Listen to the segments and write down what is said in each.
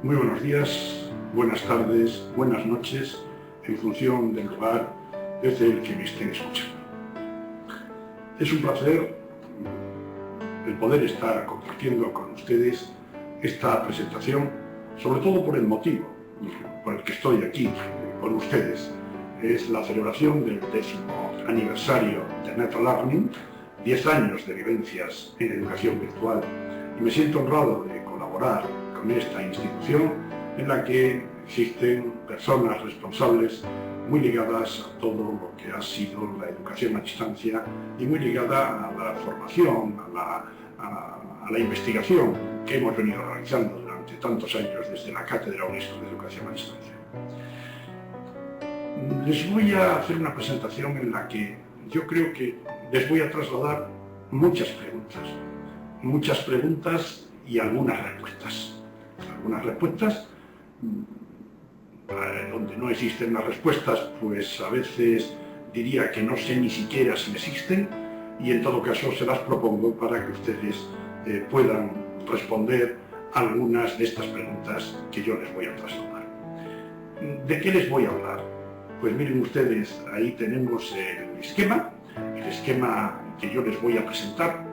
Muy buenos días, buenas tardes, buenas noches, en función del lugar desde el que me estén escuchando. Es un placer el poder estar compartiendo con ustedes esta presentación, sobre todo por el motivo por el que estoy aquí con ustedes. Es la celebración del 10º aniversario de NetLearning, 10 años de vivencias en educación virtual, y me siento honrado de colaborar con esta institución en la que existen personas responsables muy ligadas a todo lo que ha sido la educación a distancia y muy ligada a la formación, a la investigación que hemos venido realizando durante tantos años desde la Cátedra UNESCO de Educación a Distancia. Les voy a hacer una presentación en la que yo creo que les voy a trasladar muchas preguntas y algunas respuestas. Algunas respuestas donde no existen las respuestas, pues a veces diría que no sé ni siquiera si existen, y en todo caso se las propongo para que ustedes puedan responder algunas de estas preguntas que yo les voy a trasladar. ¿De qué les voy a hablar? Pues miren ustedes, ahí tenemos el esquema que yo les voy a presentar.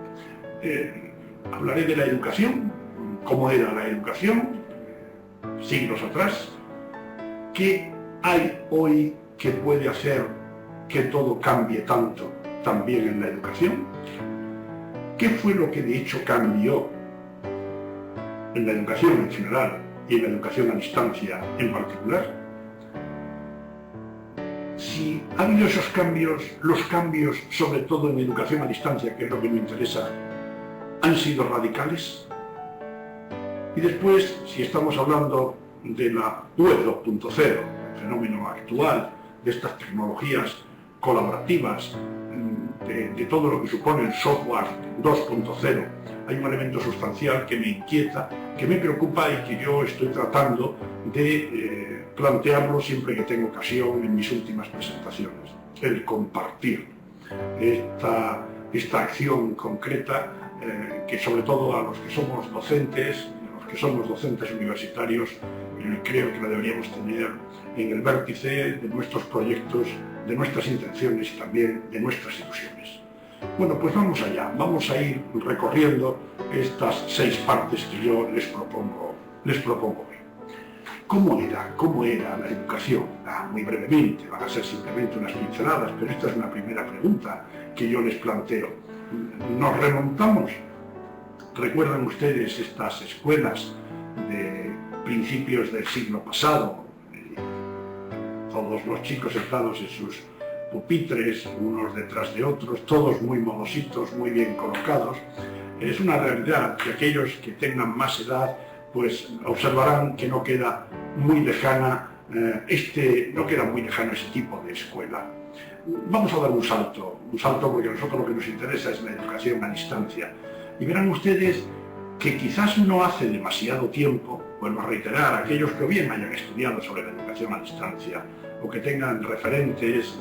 Hablaré de la educación, cómo era la educación siglos atrás, qué hay hoy que puede hacer que todo cambie tanto también en la educación, qué fue lo que de hecho cambió en la educación en general y en la educación a distancia en particular. Si ha habido esos cambios, los cambios sobre todo en educación a distancia, que es lo que me interesa, han sido radicales. Y después, si estamos hablando de la web 2.0, el fenómeno actual de estas tecnologías colaborativas, de todo lo que supone el software 2.0, hay un elemento sustancial que me inquieta, que me preocupa y que yo estoy tratando de plantearlo siempre que tengo ocasión en mis últimas presentaciones. El compartir esta acción concreta que sobre todo a los que somos docentes, universitarios, creo que la deberíamos tener en el vértice de nuestros proyectos, de nuestras intenciones y también de nuestras ilusiones. Bueno, pues vamos allá, vamos a ir recorriendo estas 6 partes que yo les propongo hoy. ¿Cómo era la educación? Muy brevemente, van a ser simplemente unas pinceladas, pero esta es una primera pregunta que yo les planteo. ¿Nos remontamos? ¿Recuerdan ustedes estas escuelas de principios del siglo pasado? Todos los chicos sentados en sus pupitres, unos detrás de otros, todos muy modositos, muy bien colocados. Es una realidad que aquellos que tengan más edad pues observarán que no queda muy lejana ese tipo de escuela. Vamos a dar un salto porque a nosotros lo que nos interesa es la educación a distancia. Y verán ustedes que quizás no hace demasiado tiempo, vuelvo a reiterar, aquellos que bien hayan estudiado sobre la educación a distancia o que tengan referentes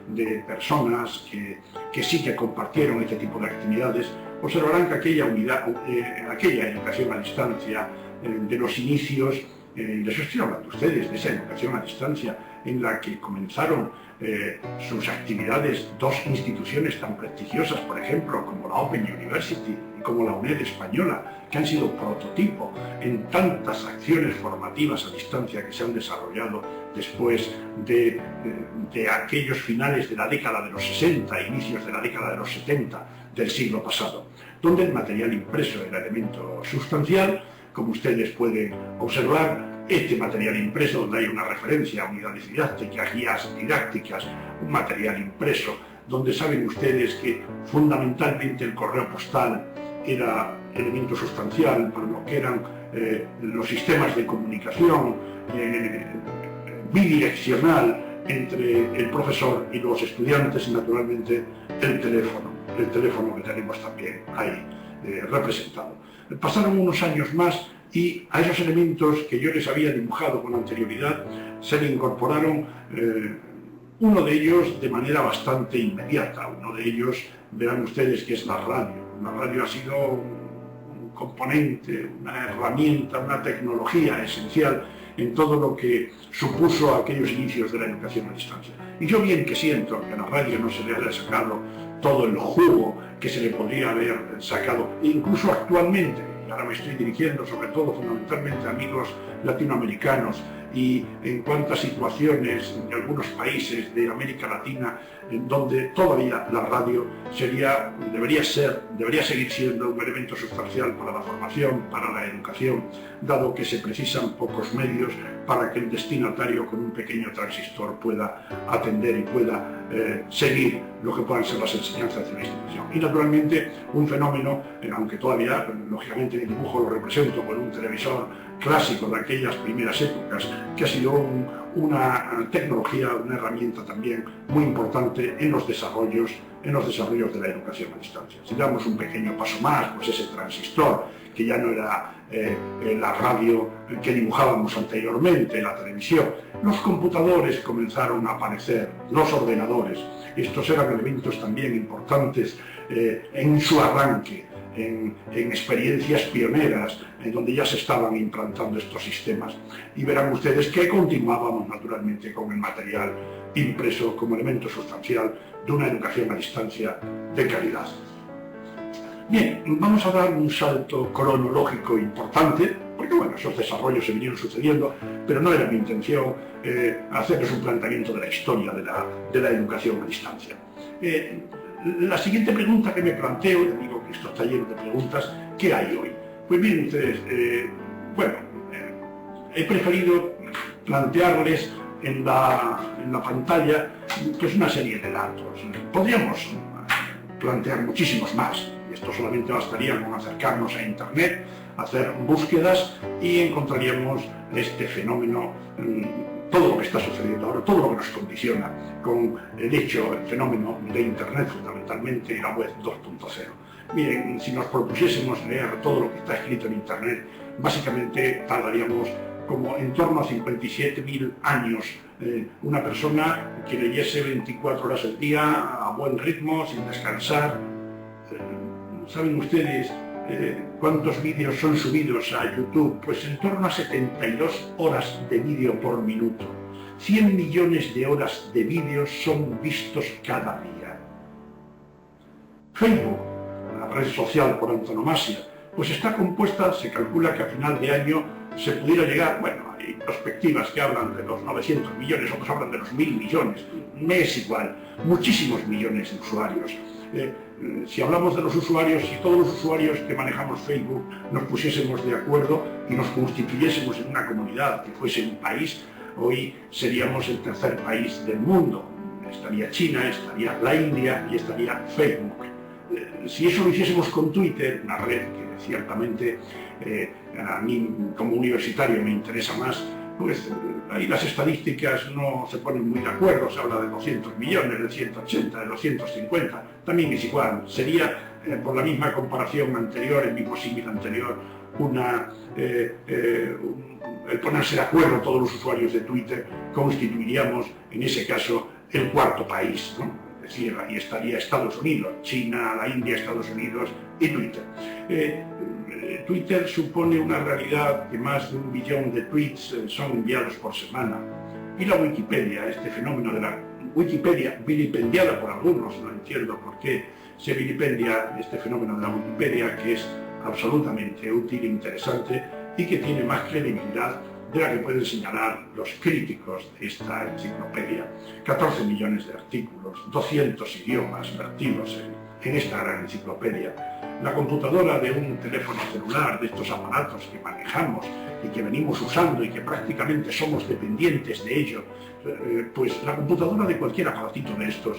de personas que sí que compartieron este tipo de actividades, observarán que aquella educación a distancia de los inicios, les estoy hablando a ustedes de esa educación a distancia en la que comenzaron sus actividades 2 instituciones tan prestigiosas, por ejemplo, como la Open University y como la UNED española, que han sido prototipo en tantas acciones formativas a distancia que se han desarrollado después de aquellos finales de la década de los 60, inicios de la década de los 70 del siglo pasado, donde el material impreso era elemento sustancial. Como ustedes pueden observar, este material impreso, donde hay una referencia a unidades didácticas, guías didácticas, un material impreso, donde saben ustedes que fundamentalmente el correo postal era elemento sustancial para lo que eran los sistemas de comunicación bidireccional entre el profesor y los estudiantes y naturalmente el teléfono que tenemos también ahí representado. Pasaron unos años más y a esos elementos que yo les había dibujado con anterioridad se le incorporaron uno de ellos de manera bastante inmediata. Uno de ellos, verán ustedes, que es la radio. La radio ha sido un componente, una herramienta, una tecnología esencial en todo lo que supuso aquellos inicios de la educación a distancia. Y yo bien que siento que a la radio no se le haya sacado todo el jugo que se le podría haber sacado, incluso actualmente, y ahora me estoy dirigiendo sobre todo fundamentalmente a amigos latinoamericanos, y en cuantas situaciones en algunos países de América Latina en donde todavía la radio debería seguir siendo un elemento sustancial para la formación, para la educación, dado que se precisan pocos medios para que el destinatario con un pequeño transistor pueda atender y pueda seguir lo que puedan ser las enseñanzas de la institución. Y naturalmente un fenómeno, aunque todavía lógicamente mi dibujo lo represento con un televisor clásico de aquellas primeras épocas, que ha sido una tecnología, una herramienta también muy importante en los desarrollos de la educación a distancia. Si damos un pequeño paso más, pues ese transistor, que ya no era la radio que dibujábamos anteriormente, la televisión, los computadores comenzaron a aparecer, los ordenadores. Estos eran elementos también importantes en su arranque, en experiencias pioneras, en donde ya se estaban implantando estos sistemas. Y verán ustedes que continuábamos naturalmente con el material impreso como elemento sustancial de una educación a distancia de calidad. Bien, vamos a dar un salto cronológico importante, porque bueno, esos desarrollos se vinieron sucediendo, pero no era mi intención hacerles un planteamiento de la historia de la educación a distancia. La siguiente pregunta que me planteo, y digo que esto está lleno de preguntas, ¿qué hay hoy? Pues bien, ustedes, he preferido plantearles en la pantalla pues una serie de datos. Podríamos plantear muchísimos más, y esto solamente bastaría con acercarnos a Internet, hacer búsquedas y encontraríamos este fenómeno, todo lo que está sucediendo ahora, todo lo que nos condiciona con el fenómeno de Internet fundamentalmente y la web 2.0. Miren, si nos propusiésemos leer todo lo que está escrito en Internet, básicamente tardaríamos como en torno a 57.000 años. Una persona que leyese 24 horas al día a buen ritmo, sin descansar. ¿Saben ustedes cuántos vídeos son subidos a YouTube? Pues en torno a 72 horas de vídeo por minuto. 100 millones de horas de vídeos son vistos cada día. Facebook, la red social por antonomasia, pues está compuesta, se calcula que a final de año se pudiera llegar, bueno, hay perspectivas que hablan de los 900 millones, otros hablan de los 1.000 millones, me es igual, muchísimos millones de usuarios. Si hablamos de los usuarios, si todos los usuarios que manejamos Facebook nos pusiésemos de acuerdo y nos constituyésemos en una comunidad que fuese un país, hoy seríamos el tercer país del mundo. Estaría China, estaría la India y estaría Facebook. Si eso lo hiciésemos con Twitter, una red que ciertamente a mí como universitario me interesa más, pues ahí las estadísticas no se ponen muy de acuerdo, se habla de 200 millones, de 180, de 250, también es igual, sería por la misma comparación anterior, el mismo símil anterior, el ponerse de acuerdo todos los usuarios de Twitter, constituiríamos en ese caso el cuarto país, ¿no? Es decir, ahí estaría Estados Unidos, China, la India, Estados Unidos y Twitter. Twitter supone una realidad que más de 1 billón de tweets son enviados por semana. Y la Wikipedia, este fenómeno de la Wikipedia, vilipendiada por algunos, no entiendo por qué se vilipendia este fenómeno de la Wikipedia, que es absolutamente útil e interesante y que tiene más credibilidad de la que pueden señalar los críticos de esta enciclopedia. 14 millones de artículos, 200 idiomas vertidos en esta gran enciclopedia. La computadora de un teléfono celular, de estos aparatos que manejamos y que venimos usando y que prácticamente somos dependientes de ello, pues la computadora de cualquier aparatito de estos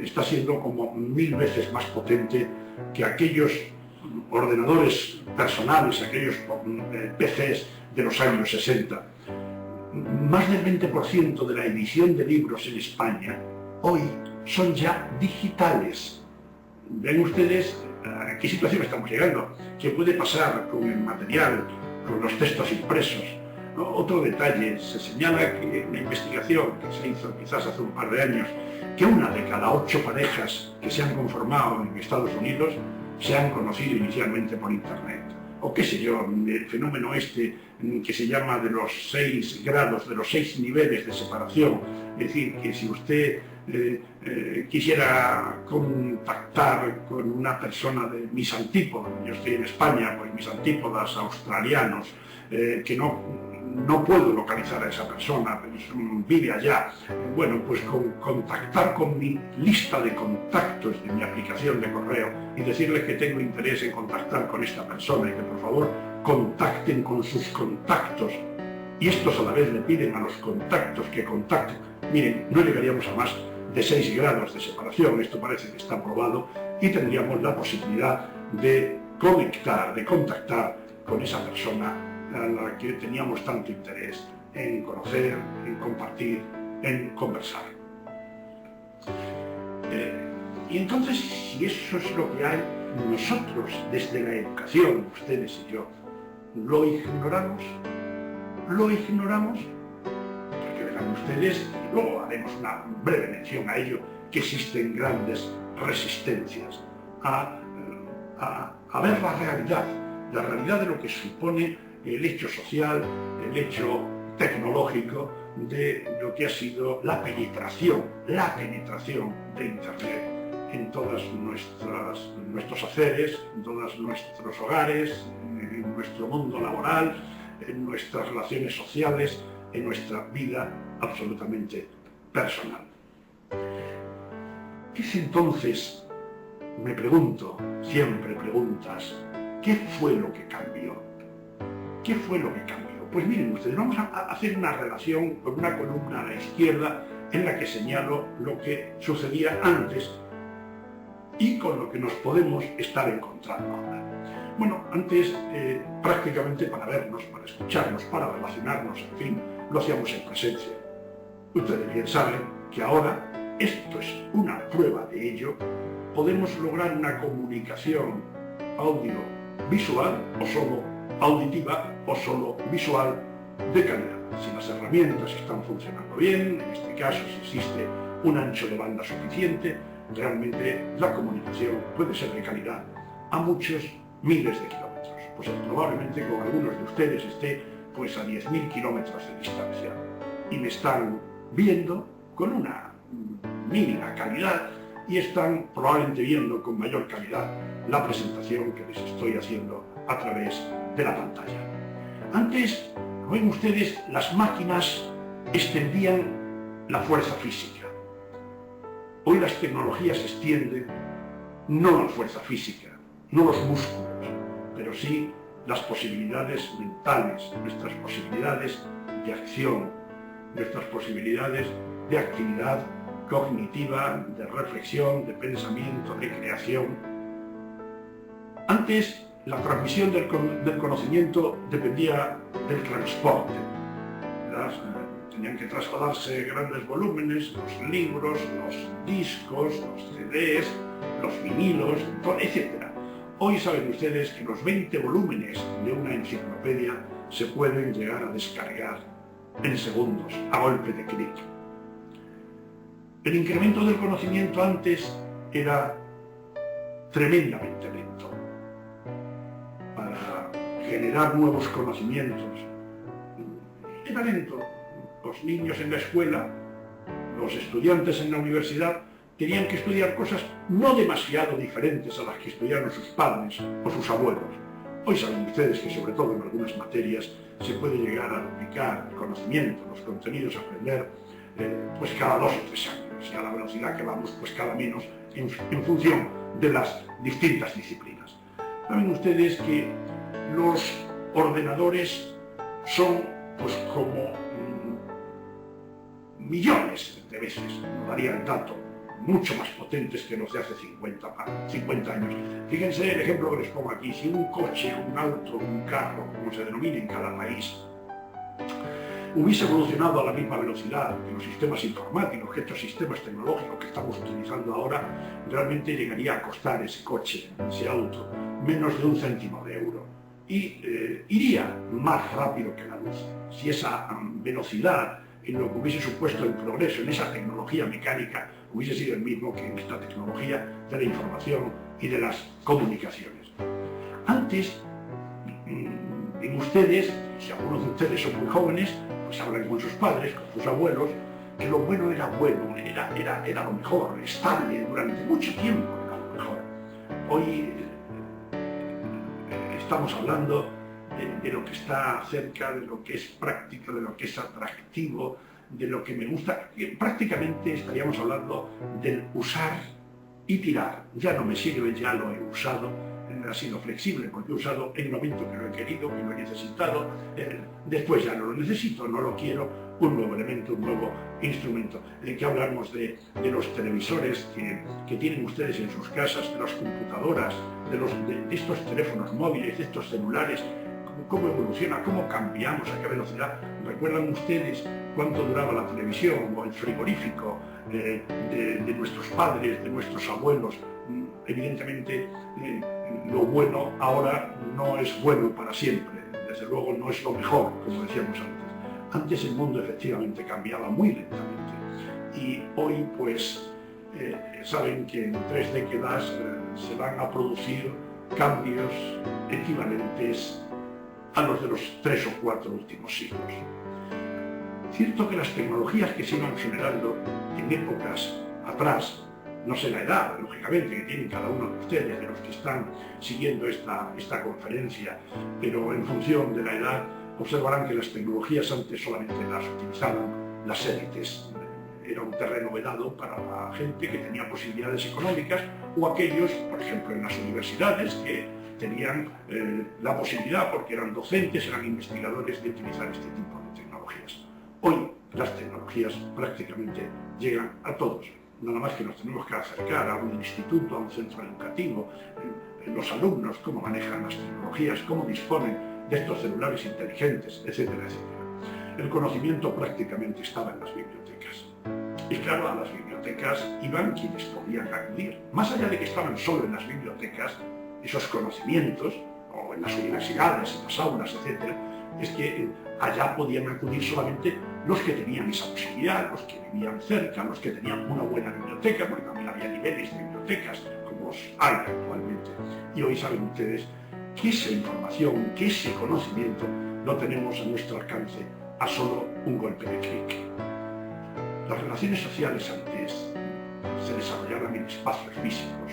está siendo como 1000 veces más potente que aquellos ordenadores personales, aquellos PCs de los años 60. Más del 20% de la edición de libros en España hoy son ya digitales. Ven ustedes a qué situación estamos llegando, qué puede pasar con el material, con los textos impresos. Otro detalle, se señala que una investigación que se hizo quizás hace un par de años, que 1 de cada 8 parejas que se han conformado en Estados Unidos se han conocido inicialmente por Internet. O qué sé yo, el fenómeno este que se llama de los 6 grados, de los 6 niveles de separación. Es decir, que si usted quisiera contactar con una persona de mis antípodas, yo estoy en España, pues mis antípodas australianos, que no puedo localizar a esa persona, vive allá. Bueno, pues contactar con mi lista de contactos de mi aplicación de correo y decirles que tengo interés en contactar con esta persona y que por favor contacten con sus contactos. Y estos a la vez le piden a los contactos que contacten. Miren, no llegaríamos a más de 6 grados de separación, esto parece que está probado, y tendríamos la posibilidad de conectar, de contactar con esa persona a la que teníamos tanto interés en conocer, en compartir, en conversar. Y entonces, si eso es lo que hay, nosotros desde la educación, ustedes y yo, lo ignoramos, porque verán ustedes, y luego haremos una breve mención a ello, que existen grandes resistencias a ver la realidad de lo que supone el hecho social, el hecho tecnológico de lo que ha sido la penetración de Internet en todos nuestros haceres, en todos nuestros hogares, en nuestro mundo laboral, en nuestras relaciones sociales, en nuestra vida absolutamente personal. Es entonces, me pregunto, siempre preguntas, ¿qué fue lo que cambió? ¿Qué fue lo que cambió? Pues miren ustedes, vamos a hacer una relación con una columna a la izquierda en la que señalo lo que sucedía antes y con lo que nos podemos estar encontrando ahora. Bueno, antes prácticamente para vernos, para escucharnos, para relacionarnos, en fin, lo hacíamos en presencia. Ustedes bien saben que ahora, esto es una prueba de ello, podemos lograr una comunicación audiovisual o solo auditiva o solo visual de calidad. Si las herramientas están funcionando bien, en este caso si existe un ancho de banda suficiente, realmente la comunicación puede ser de calidad a muchos miles de kilómetros. Pues probablemente con algunos de ustedes esté pues a 10.000 kilómetros de distancia y me están viendo con una mínima calidad y están probablemente viendo con mayor calidad la presentación que les estoy haciendo a través de la pantalla. Antes, ven ustedes, las máquinas extendían la fuerza física. Hoy las tecnologías extienden no la fuerza física, no los músculos, pero sí las posibilidades mentales, nuestras posibilidades de acción, nuestras posibilidades de actividad cognitiva, de reflexión, de pensamiento, de creación. Antes, la transmisión del conocimiento dependía del transporte. Tenían que trasladarse grandes volúmenes, los libros, los discos, los CDs, los vinilos, etc. Hoy saben ustedes que los 20 volúmenes de una enciclopedia se pueden llegar a descargar en segundos, a golpe de clic. El incremento del conocimiento antes era tremendamente lento. Para generar nuevos conocimientos era lento. Los niños en la escuela, los estudiantes en la universidad, tenían que estudiar cosas no demasiado diferentes a las que estudiaron sus padres o sus abuelos. Hoy saben ustedes que sobre todo en algunas materias se puede llegar a duplicar el conocimiento, los contenidos a aprender pues cada 2 o 3 años, y a la velocidad que vamos pues cada menos en función de las distintas disciplinas. Saben ustedes que los ordenadores son pues como millones de veces, no daría el dato, mucho más potentes que los de hace 50 años. Fíjense el ejemplo que les pongo aquí. Si un coche, un auto, un carro, como se denomine en cada país, hubiese evolucionado a la misma velocidad que los sistemas informáticos, que estos sistemas tecnológicos que estamos utilizando ahora, realmente llegaría a costar ese coche, ese auto, menos de 1 céntimo de euro. Y iría más rápido que la luz. Si esa velocidad en lo que hubiese supuesto el progreso en esa tecnología mecánica hubiese sido el mismo que en esta tecnología de la información y de las comunicaciones. Antes, en ustedes, si algunos de ustedes son muy jóvenes, pues hablan con sus padres, con sus abuelos, que lo bueno, era lo mejor, estable durante mucho tiempo era lo mejor. Hoy estamos hablando de lo que está cerca, de lo que es práctico, de lo que es atractivo, de lo que me gusta. Prácticamente estaríamos hablando del usar y tirar. Ya no me sirve, ya lo he usado, ha sido flexible porque he usado en el momento que lo he querido, que lo he necesitado, después ya no lo necesito, no lo quiero, un nuevo elemento, un nuevo instrumento. ¿De qué hablamos? De los televisores que tienen ustedes en sus casas, de las computadoras, de estos teléfonos móviles, de estos celulares, cómo evoluciona, cómo cambiamos, a qué velocidad. ¿Recuerdan ustedes cuánto duraba la televisión o el frigorífico de nuestros padres, de nuestros abuelos? Evidentemente, lo bueno ahora no es bueno para siempre, desde luego no es lo mejor, como decíamos antes. Antes el mundo efectivamente cambiaba muy lentamente y hoy pues saben que en 3 décadas se van a producir cambios equivalentes a los de los 3 o 4 últimos siglos. Cierto que las tecnologías que se iban generando en épocas atrás, no sé la edad, lógicamente, que tienen cada uno de ustedes, de los que están siguiendo esta conferencia, pero en función de la edad observarán que las tecnologías antes solamente las utilizaban las élites. Era un terreno vedado para la gente que tenía posibilidades económicas o aquellos, por ejemplo, en las universidades, que tenían la posibilidad, porque eran docentes, eran investigadores, de utilizar este tipo de tecnologías. Hoy las tecnologías prácticamente llegan a todos. Nada más que nos tenemos que acercar a un instituto, a un centro educativo, los alumnos, cómo manejan las tecnologías, cómo disponen de estos celulares inteligentes, etcétera, etcétera. El conocimiento prácticamente estaba en las bibliotecas. Y claro, a las bibliotecas iban quienes podían acudir. Más allá de que estaban solo en las bibliotecas, esos conocimientos, o en las universidades, en las aulas, etcétera, es que allá podían acudir solamente los que tenían esa posibilidad, los que vivían cerca, los que tenían una buena biblioteca, porque también había niveles de bibliotecas, como hay actualmente. Y hoy saben ustedes que esa información, que ese conocimiento lo tenemos a nuestro alcance a solo un golpe de clic. Las relaciones sociales antes se desarrollaban en espacios físicos.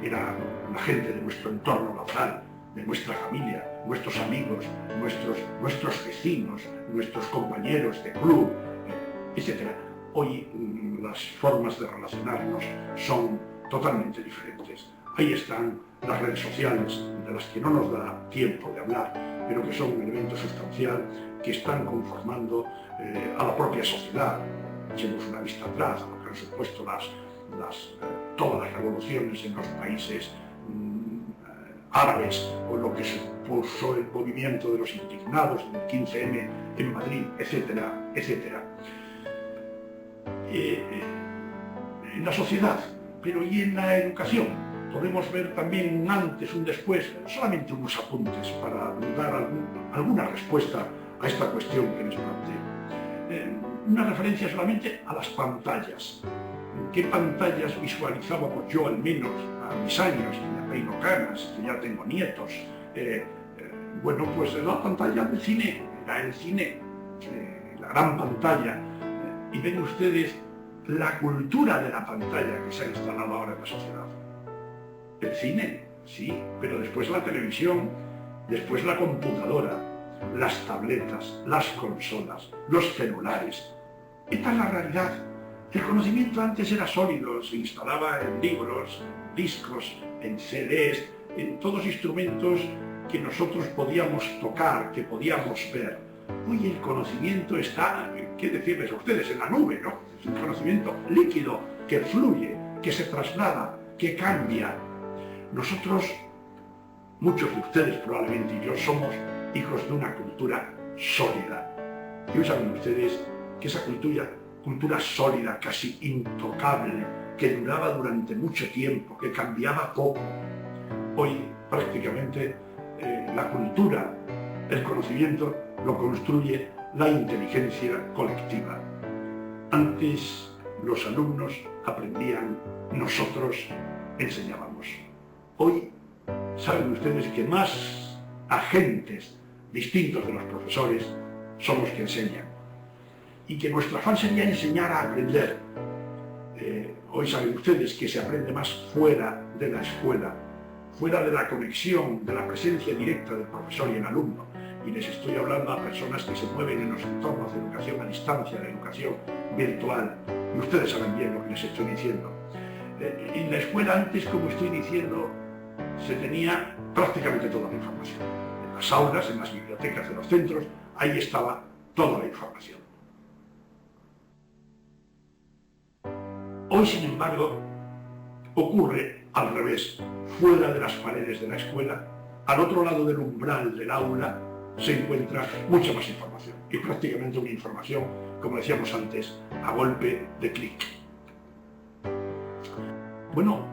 Era la gente de nuestro entorno laboral, de nuestra familia, nuestros amigos, nuestros vecinos, nuestros compañeros de club, etc. Hoy las formas de relacionarnos son totalmente diferentes. Ahí están las redes sociales, de las que no nos da tiempo de hablar, pero que son un elemento sustancial que están conformando a la propia sociedad. Echemos una vista atrás a lo que han supuesto todas las revoluciones en los países árabes, o lo que supuso el movimiento de los indignados del 15M en Madrid, etcétera, etcétera. En la sociedad, pero y en la educación, podemos ver también un antes, un después, solamente unos apuntes para dar alguna respuesta a esta cuestión que les planteo. Una referencia solamente a las pantallas. ¿Qué pantallas visualizábamos yo, al menos a mis años, que me peino canas, que ya tengo nietos? Bueno, pues la pantalla del cine, era el cine, la gran pantalla. Y ven ustedes la cultura de la pantalla que se ha instalado ahora en la sociedad. El cine, sí, pero después la televisión, después la computadora, las tabletas, las consolas, los celulares. Esta es la realidad. El conocimiento antes era sólido, se instalaba en libros, discos, en CDs, en todos instrumentos que nosotros podíamos tocar, que podíamos ver. Hoy el conocimiento está, ¿qué decirles a ustedes?, en la nube, ¿no? Es un conocimiento líquido, que fluye, que se traslada, que cambia. Nosotros, muchos de ustedes probablemente y yo, somos hijos de una cultura sólida. Y hoy saben ustedes que esa cultura sólida, casi intocable, que duraba durante mucho tiempo, que cambiaba poco. Hoy prácticamente la cultura, el conocimiento, lo construye la inteligencia colectiva. Antes los alumnos aprendían, nosotros enseñábamos. Hoy saben ustedes que más agentes distintos de los profesores son los que enseñan y que nuestro afán sería enseñar a aprender. Hoy saben ustedes que se aprende más fuera de la escuela, fuera de la conexión, de la presencia directa del profesor y el alumno. Y les estoy hablando a personas que se mueven en los entornos de educación a distancia, de educación virtual. Y ustedes saben bien lo que les estoy diciendo. En la escuela antes, como estoy diciendo, se tenía prácticamente toda la información. En las aulas, en las bibliotecas de los centros, ahí estaba toda la información. Hoy, sin embargo, ocurre al revés. Fuera de las paredes de la escuela, al otro lado del umbral del aula, se encuentra mucha más información. Y prácticamente una información, como decíamos antes, a golpe de clic. Bueno,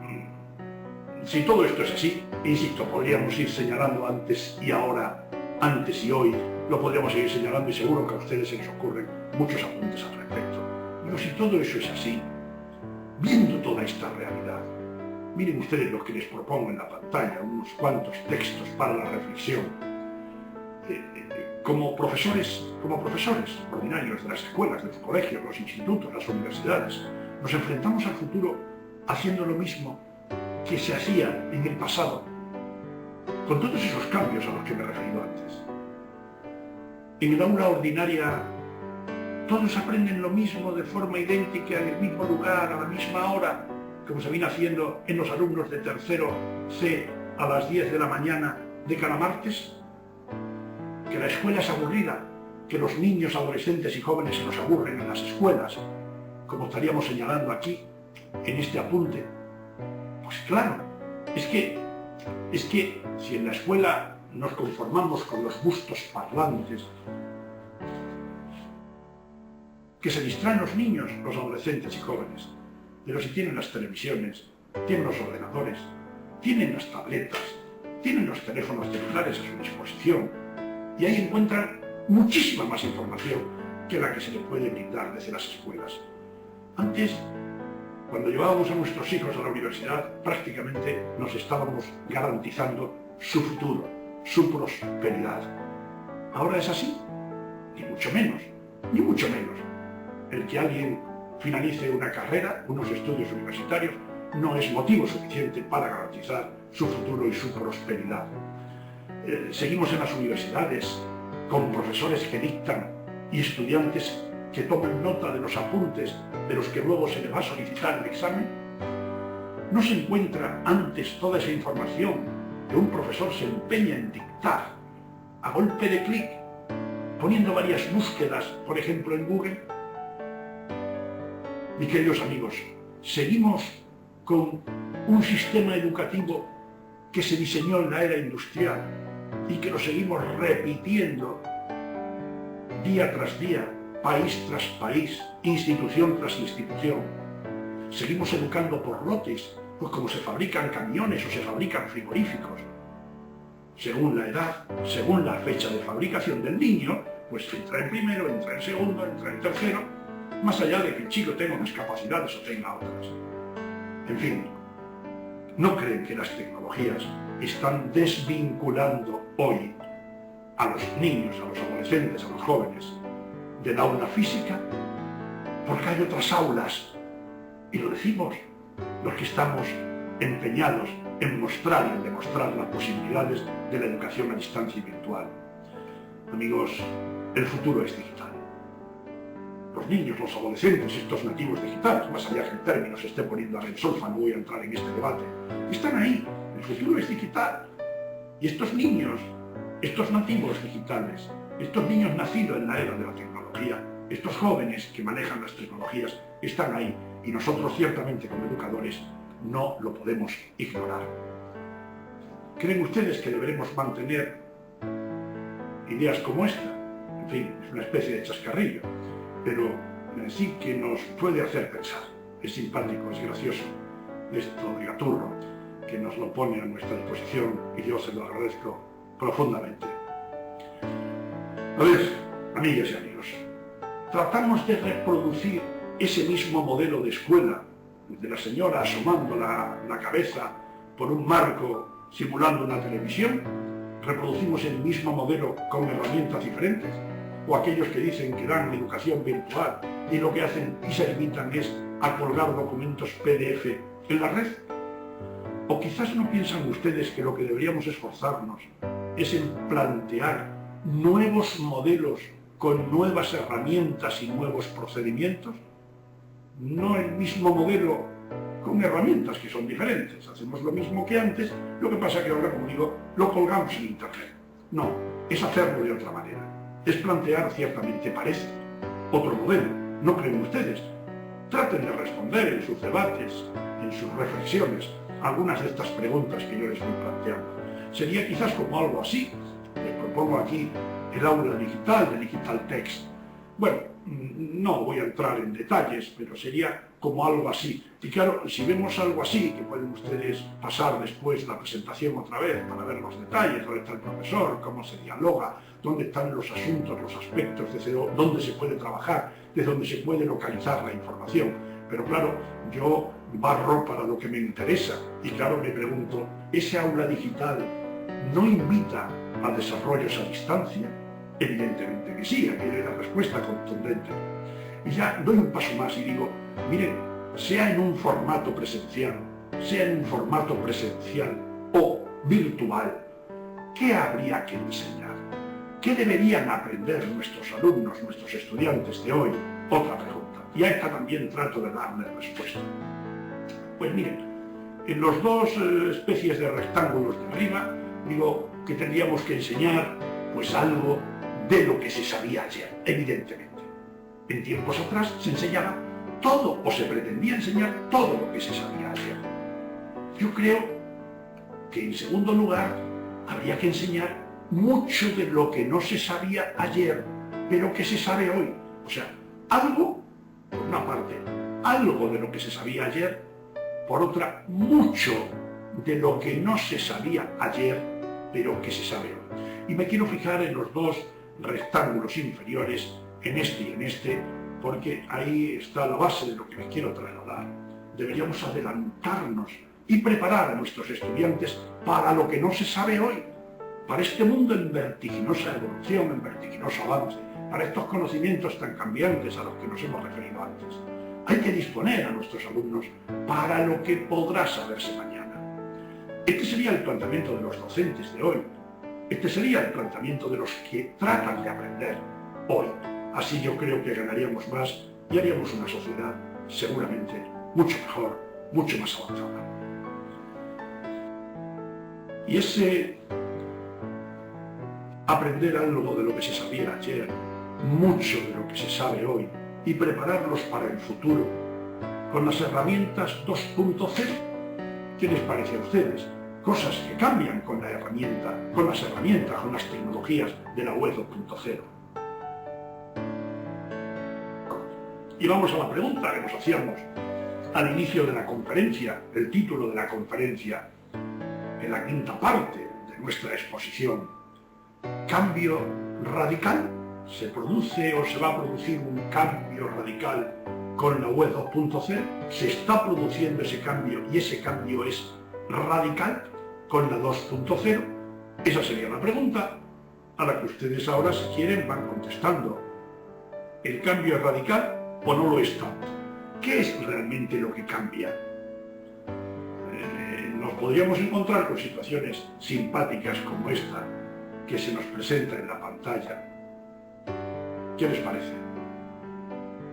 si todo esto es así, insisto, podríamos ir señalando antes y ahora, antes y hoy, lo podríamos seguir señalando y seguro que a ustedes se les ocurren muchos apuntes al respecto. Pero si todo eso es así, viendo toda esta realidad, miren ustedes lo que les propongo en la pantalla, unos cuantos textos para la reflexión. Como profesores ordinarios de las escuelas, de los colegios, los institutos, las universidades, nos enfrentamos al futuro haciendo lo mismo que se hacía en el pasado, con todos esos cambios a los que me he referido antes. En el aula ordinaria todos aprenden lo mismo de forma idéntica, en el mismo lugar, a la misma hora, como se viene haciendo en los alumnos de tercero C a las 10 de la mañana de cada martes. Que la escuela es aburrida, que los niños, adolescentes y jóvenes se nos aburren en las escuelas, como estaríamos señalando aquí, en este apunte. Pues claro, es que si en la escuela nos conformamos con los gustos parlantes, que se distraen los niños, los adolescentes y jóvenes, pero si tienen las televisiones, tienen los ordenadores, tienen las tabletas, tienen los teléfonos celulares a su disposición, y ahí encuentran muchísima más información que la que se les puede brindar desde las escuelas. Antes, cuando llevábamos a nuestros hijos a la universidad, prácticamente nos estábamos garantizando su futuro, su prosperidad. ¿Ahora es así? Ni mucho menos, ni mucho menos. El que alguien finalice una carrera, unos estudios universitarios, no es motivo suficiente para garantizar su futuro y su prosperidad. Seguimos en las universidades con profesores que dictan y estudiantes que toman nota de los apuntes de los que luego se les va a solicitar el examen. ¿No se encuentra antes toda esa información que un profesor se empeña en dictar a golpe de clic, poniendo varias búsquedas, por ejemplo en Google? Mis queridos amigos, seguimos con un sistema educativo que se diseñó en la era industrial y que lo seguimos repitiendo día tras día, país tras país, institución tras institución. Seguimos educando por lotes, pues como se fabrican camiones o se fabrican frigoríficos. Según la edad, según la fecha de fabricación del niño, pues entra en primero, entra en segundo, entra en tercero, más allá de que el chico tenga unas capacidades o tenga otras. En fin, ¿no creen que las tecnologías están desvinculando hoy a los niños, a los adolescentes, a los jóvenes del aula física? Porque hay otras aulas, y lo decimos los que estamos empeñados en mostrar y en demostrar las posibilidades de la educación a distancia y virtual. Amigos, el futuro es digital. Los niños, los adolescentes, estos nativos digitales, más allá que el término se esté poniendo a solfa, no voy a entrar en este debate, están ahí. El futuro es digital. Y estos niños, estos nativos digitales, estos niños nacidos en la era de la tecnología, estos jóvenes que manejan las tecnologías, están ahí. Y nosotros, ciertamente, como educadores, no lo podemos ignorar. ¿Creen ustedes que deberemos mantener ideas como esta? En fin, es una especie de chascarrillo, pero sí que nos puede hacer pensar. Es simpático, es gracioso, esto de Gaturro, que nos lo pone a nuestra disposición y yo se lo agradezco profundamente. A ver, amigas y amigos, tratamos de reproducir ese mismo modelo de escuela de la señora asomando la cabeza por un marco simulando una televisión? ¿Reproducimos el mismo modelo con herramientas diferentes? ¿O aquellos que dicen que dan educación virtual y lo que hacen y se limitan es a colgar documentos PDF en la red? ¿O quizás no piensan ustedes que lo que deberíamos esforzarnos es en plantear nuevos modelos con nuevas herramientas y nuevos procedimientos? No el mismo modelo con herramientas que son diferentes. Hacemos lo mismo que antes, lo que pasa que ahora, como digo, lo colgamos en Internet. No, es hacerlo de otra manera. Es plantear, ciertamente parece, otro modelo. ¿No creen ustedes? Traten de responder en sus debates, en sus reflexiones, algunas de estas preguntas que yo les estoy planteando. Sería quizás como algo así. Les propongo aquí el aula digital, de Digital Text. Bueno, no voy a entrar en detalles, pero sería como algo así. Y claro, si vemos algo así, que pueden ustedes pasar después la presentación otra vez para ver los detalles, dónde está el profesor, cómo se dialoga, dónde están los asuntos, los aspectos, desde dónde se puede trabajar, desde dónde se puede localizar la información. Pero claro, yo barro para lo que me interesa y claro, me pregunto, ¿ese aula digital no invita a desarrollos a distancia? Evidentemente que sí, aquí hay la respuesta contundente. Y ya doy un paso más y digo, miren, sea en un formato presencial o virtual, ¿qué habría que enseñar? ¿Qué deberían aprender nuestros alumnos, nuestros estudiantes de hoy? Otra pregunta. Y a esta también trato de darle respuesta. Pues miren, en los dos especies de rectángulos de arriba, digo que tendríamos que enseñar pues algo de lo que se sabía ayer, evidentemente. En tiempos atrás se enseñaba todo, o se pretendía enseñar todo lo que se sabía ayer. Yo creo que en segundo lugar habría que enseñar mucho de lo que no se sabía ayer, pero que se sabe hoy. O sea, algo, por una parte, algo de lo que se sabía ayer, por otra, mucho de lo que no se sabía ayer, pero que se sabe hoy. Y me quiero fijar en los dos rectángulos inferiores, en este y en este, porque ahí está la base de lo que les quiero trasladar. Deberíamos adelantarnos y preparar a nuestros estudiantes para lo que no se sabe hoy, para este mundo en vertiginosa evolución, en vertiginoso avance, para estos conocimientos tan cambiantes a los que nos hemos referido antes. Hay que disponer a nuestros alumnos para lo que podrá saberse mañana. Este sería el planteamiento de los docentes de hoy. Este sería el planteamiento de los que tratan de aprender hoy. Así yo creo que ganaríamos más y haríamos una sociedad seguramente mucho mejor, mucho más avanzada. Y ese aprender algo de lo que se sabía ayer, mucho de lo que se sabe hoy, y prepararlos para el futuro con las herramientas 2.0, ¿qué les parece a ustedes? Cosas que cambian con la herramienta, con las herramientas, con las tecnologías de la web 2.0. Y vamos a la pregunta que nos hacíamos al inicio de la conferencia, el título de la conferencia, en la quinta parte de nuestra exposición. ¿Cambio radical? ¿Se produce o se va a producir un cambio radical con la web 2.0? ¿Se está produciendo ese cambio y ese cambio es radical con la 2.0? Esa sería la pregunta a la que ustedes ahora, si quieren, van contestando. ¿El cambio es radical o no lo es tanto? ¿Qué es realmente lo que cambia? Nos podríamos encontrar con situaciones simpáticas como esta que se nos presenta en la pantalla. ¿Qué les parece?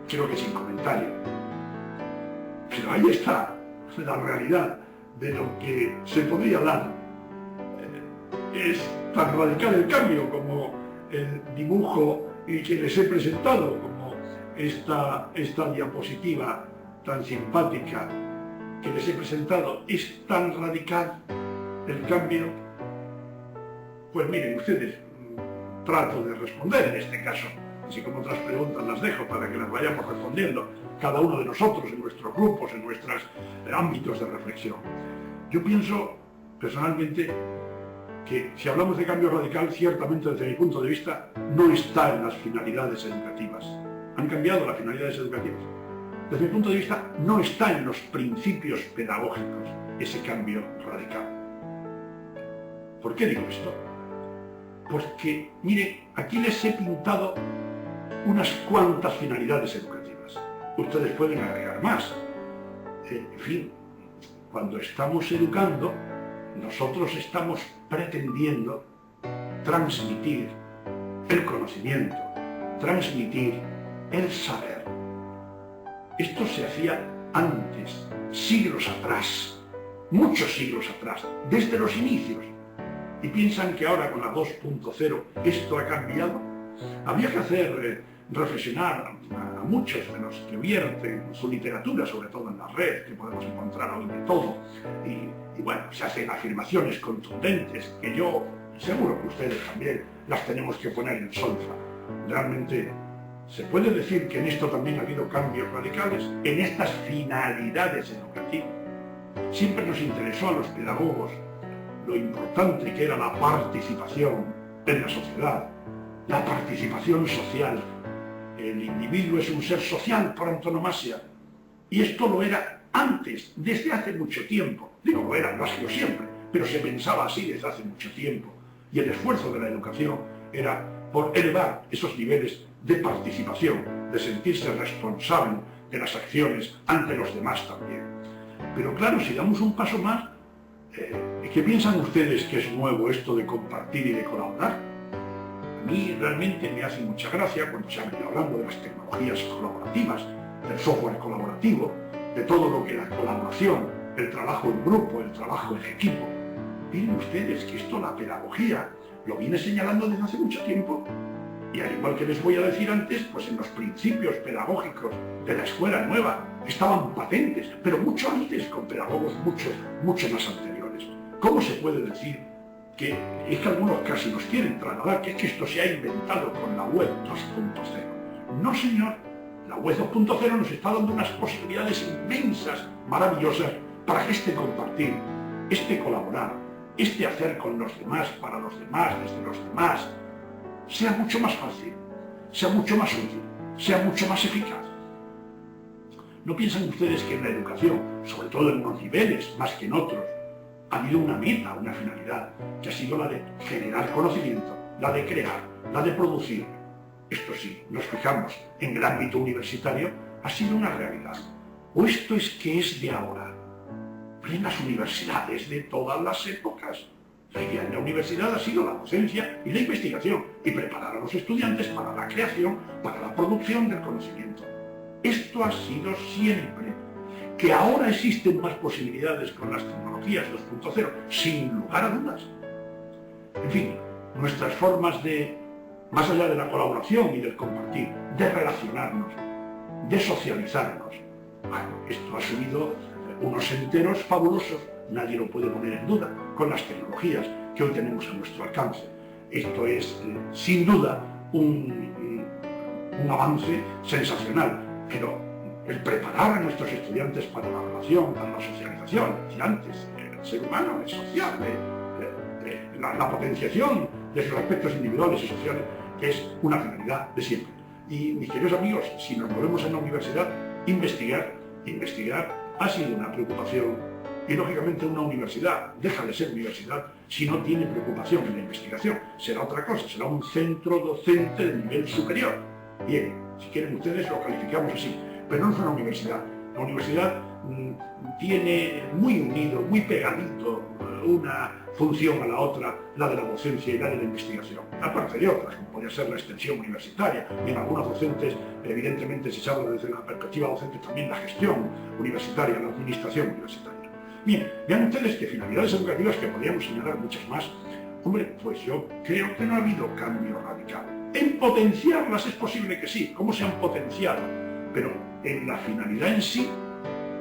Creo que sin comentario. Pero ahí está la realidad de lo que se podría dar. Es tan radical el cambio como el dibujo que les he presentado, como esta diapositiva tan simpática que les he presentado. Es tan radical el cambio. Pues miren ustedes, trato de responder en este caso, así como otras preguntas las dejo para que las vayamos respondiendo cada uno de nosotros en nuestros grupos, en nuestros ámbitos de reflexión. Yo pienso personalmente que si hablamos de cambio radical, ciertamente desde mi punto de vista no está en las finalidades educativas. ¿Han cambiado las finalidades educativas? desde mi punto de vista, no está en los principios pedagógicos ese cambio radical. ¿Por qué digo esto? Porque, mire, aquí les he pintado unas cuantas finalidades educativas. Ustedes pueden agregar más. En fin, cuando estamos educando, nosotros estamos pretendiendo transmitir el conocimiento, transmitir el saber. Esto se hacía antes, siglos atrás, muchos siglos atrás, desde los inicios. Y piensan que ahora con la 2.0 esto ha cambiado. Habría que hacer reflexionar a muchos de los que vierten su literatura, sobre todo en la red, que podemos encontrar hoy de todo. Y bueno, se hacen afirmaciones contundentes que yo, seguro que ustedes también, las tenemos que poner en solfa. Realmente, ¿se puede decir que en esto también ha habido cambios radicales? En estas finalidades educativas. Siempre nos interesó a los pedagogos lo importante que era la participación en la sociedad, la participación social. El individuo es un ser social por antonomasia, y esto lo era antes, desde hace mucho tiempo. Digo, lo era, no ha sido siempre, pero se pensaba así desde hace mucho tiempo. Y el esfuerzo de la educación era por elevar esos niveles de participación, de sentirse responsable de las acciones ante los demás también. Pero claro, si damos un paso más, ¿qué piensan ustedes que es nuevo esto de compartir y de colaborar? A mí realmente me hace mucha gracia cuando se ha venido hablando de las tecnologías colaborativas, del software colaborativo, de todo lo que la colaboración, el trabajo en grupo, el trabajo en equipo. Miren ustedes que esto la pedagogía lo viene señalando desde hace mucho tiempo. Y al igual que les voy a decir antes, pues en los principios pedagógicos de la escuela nueva estaban patentes, pero mucho antes, con pedagogos mucho más anteriores. ¿Cómo se puede decir que es que algunos casi nos quieren trasladar que es que esto se ha inventado con la web 2.0? No, señor. La web 2.0 nos está dando unas posibilidades inmensas, maravillosas, para que este compartir, este colaborar, este hacer con los demás, para los demás, desde los demás, sea mucho más fácil, sea mucho más útil, sea mucho más eficaz. ¿No piensan ustedes que en la educación, sobre todo en unos niveles más que en otros, ha habido una meta, una finalidad, que ha sido la de generar conocimiento, la de crear, la de producir? Esto sí, nos fijamos en el ámbito universitario, ha sido una realidad. ¿O esto es que es de ahora? En las universidades de todas las épocas. La idea en la universidad ha sido la docencia y la investigación, y preparar a los estudiantes para la creación, para la producción del conocimiento. Esto ha sido siempre. Que ahora existen más posibilidades con las tecnologías 2.0, sin lugar a dudas. En fin, nuestras formas de, más allá de la colaboración y del compartir, de relacionarnos, de socializarnos. Bueno, esto ha subido unos enteros fabulosos, nadie lo puede poner en duda, con las tecnologías que hoy tenemos a nuestro alcance. Esto es, sin duda, un avance sensacional, pero el preparar a nuestros estudiantes para la relación, para la socialización, y antes, el ser humano es social, la potenciación de sus aspectos individuales y sociales, que es una finalidad de siempre. Y mis queridos amigos, si nos movemos en la universidad, investigar ha sido una preocupación, y lógicamente una universidad deja de ser universidad si no tiene preocupación en la investigación. Será otra cosa, será un centro docente de nivel superior. Bien, si quieren ustedes lo calificamos así, pero no es una universidad. La universidad tiene muy unido, muy pegadito una función a la otra, la de la docencia y la de la investigación, aparte de otras, como podría ser la extensión universitaria. En algunos docentes, evidentemente, se habla desde la perspectiva docente también la gestión universitaria, la administración universitaria. Bien, vean ustedes que finalidades educativas, que podríamos señalar muchas más. Hombre, pues yo creo que no ha habido cambio radical. En potenciarlas es posible que sí, cómo se han potenciado, pero en la finalidad en sí,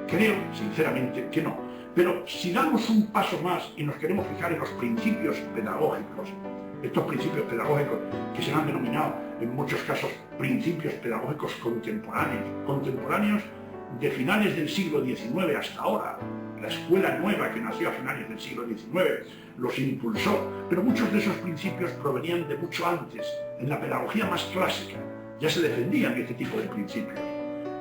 creo sinceramente que no. Pero si damos un paso más y nos queremos fijar en los principios pedagógicos, estos principios pedagógicos que se han denominado en muchos casos principios pedagógicos contemporáneos de finales del siglo XIX hasta ahora. La escuela nueva que nació a finales del siglo XIX los impulsó, pero muchos de esos principios provenían de mucho antes. En la pedagogía más clásica ya se defendían este tipo de principios.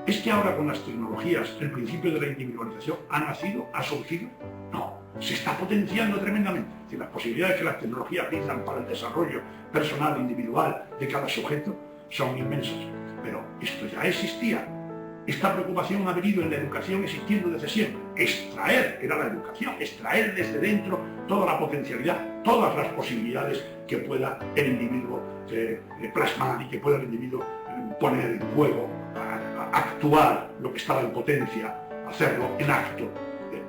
¿Es que ahora con las tecnologías el principio de la individualización ha nacido, ha surgido? No, se está potenciando tremendamente. Es decir, las posibilidades que las tecnologías brindan para el desarrollo personal, individual de cada sujeto son inmensas. Pero esto ya existía. Esta preocupación ha venido en la educación existiendo desde siempre. Extraer, era la educación, extraer desde dentro toda la potencialidad, todas las posibilidades que pueda el individuo plasmar y que pueda el individuo poner en juego, actuar lo que estaba en potencia, hacerlo en acto.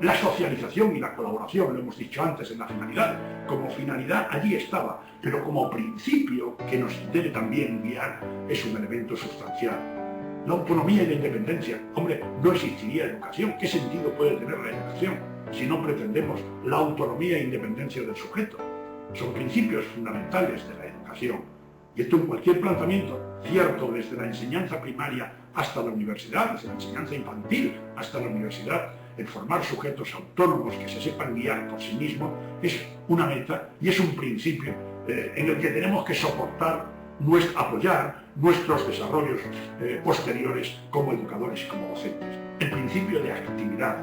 La socialización y la colaboración, lo hemos dicho antes en la finalidad, como finalidad allí estaba, pero como principio que nos debe también guiar es un elemento sustancial. La autonomía y la independencia. Hombre, no existiría educación. ¿Qué sentido puede tener la educación si no pretendemos la autonomía e independencia del sujeto? Son principios fundamentales de la educación. Y esto en cualquier planteamiento, cierto desde la enseñanza primaria hasta la universidad, desde la enseñanza infantil hasta la universidad, el formar sujetos autónomos que se sepan guiar por sí mismos es una meta y es un principio en el que tenemos que apoyar nuestros desarrollos posteriores como educadores y como docentes. El principio de actividad.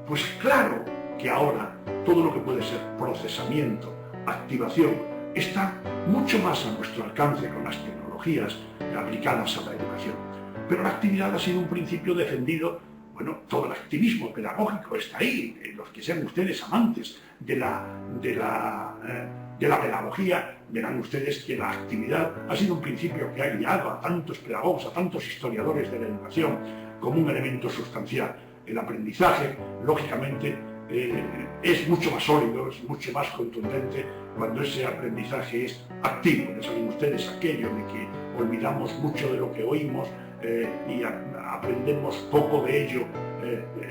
Pues claro que ahora todo lo que puede ser procesamiento, activación, está mucho más a nuestro alcance con las tecnologías aplicadas a la educación. Pero la actividad ha sido un principio defendido. Bueno, todo el activismo pedagógico está ahí. Los que sean ustedes amantes de la pedagogía, verán ustedes que la actividad ha sido un principio que ha guiado a tantos pedagogos, a tantos historiadores de la educación, como un elemento sustancial. El aprendizaje, lógicamente, es mucho más sólido, es mucho más contundente cuando ese aprendizaje es activo. Ya saben ustedes aquello de que olvidamos mucho de lo que oímos y aprendemos poco de ello.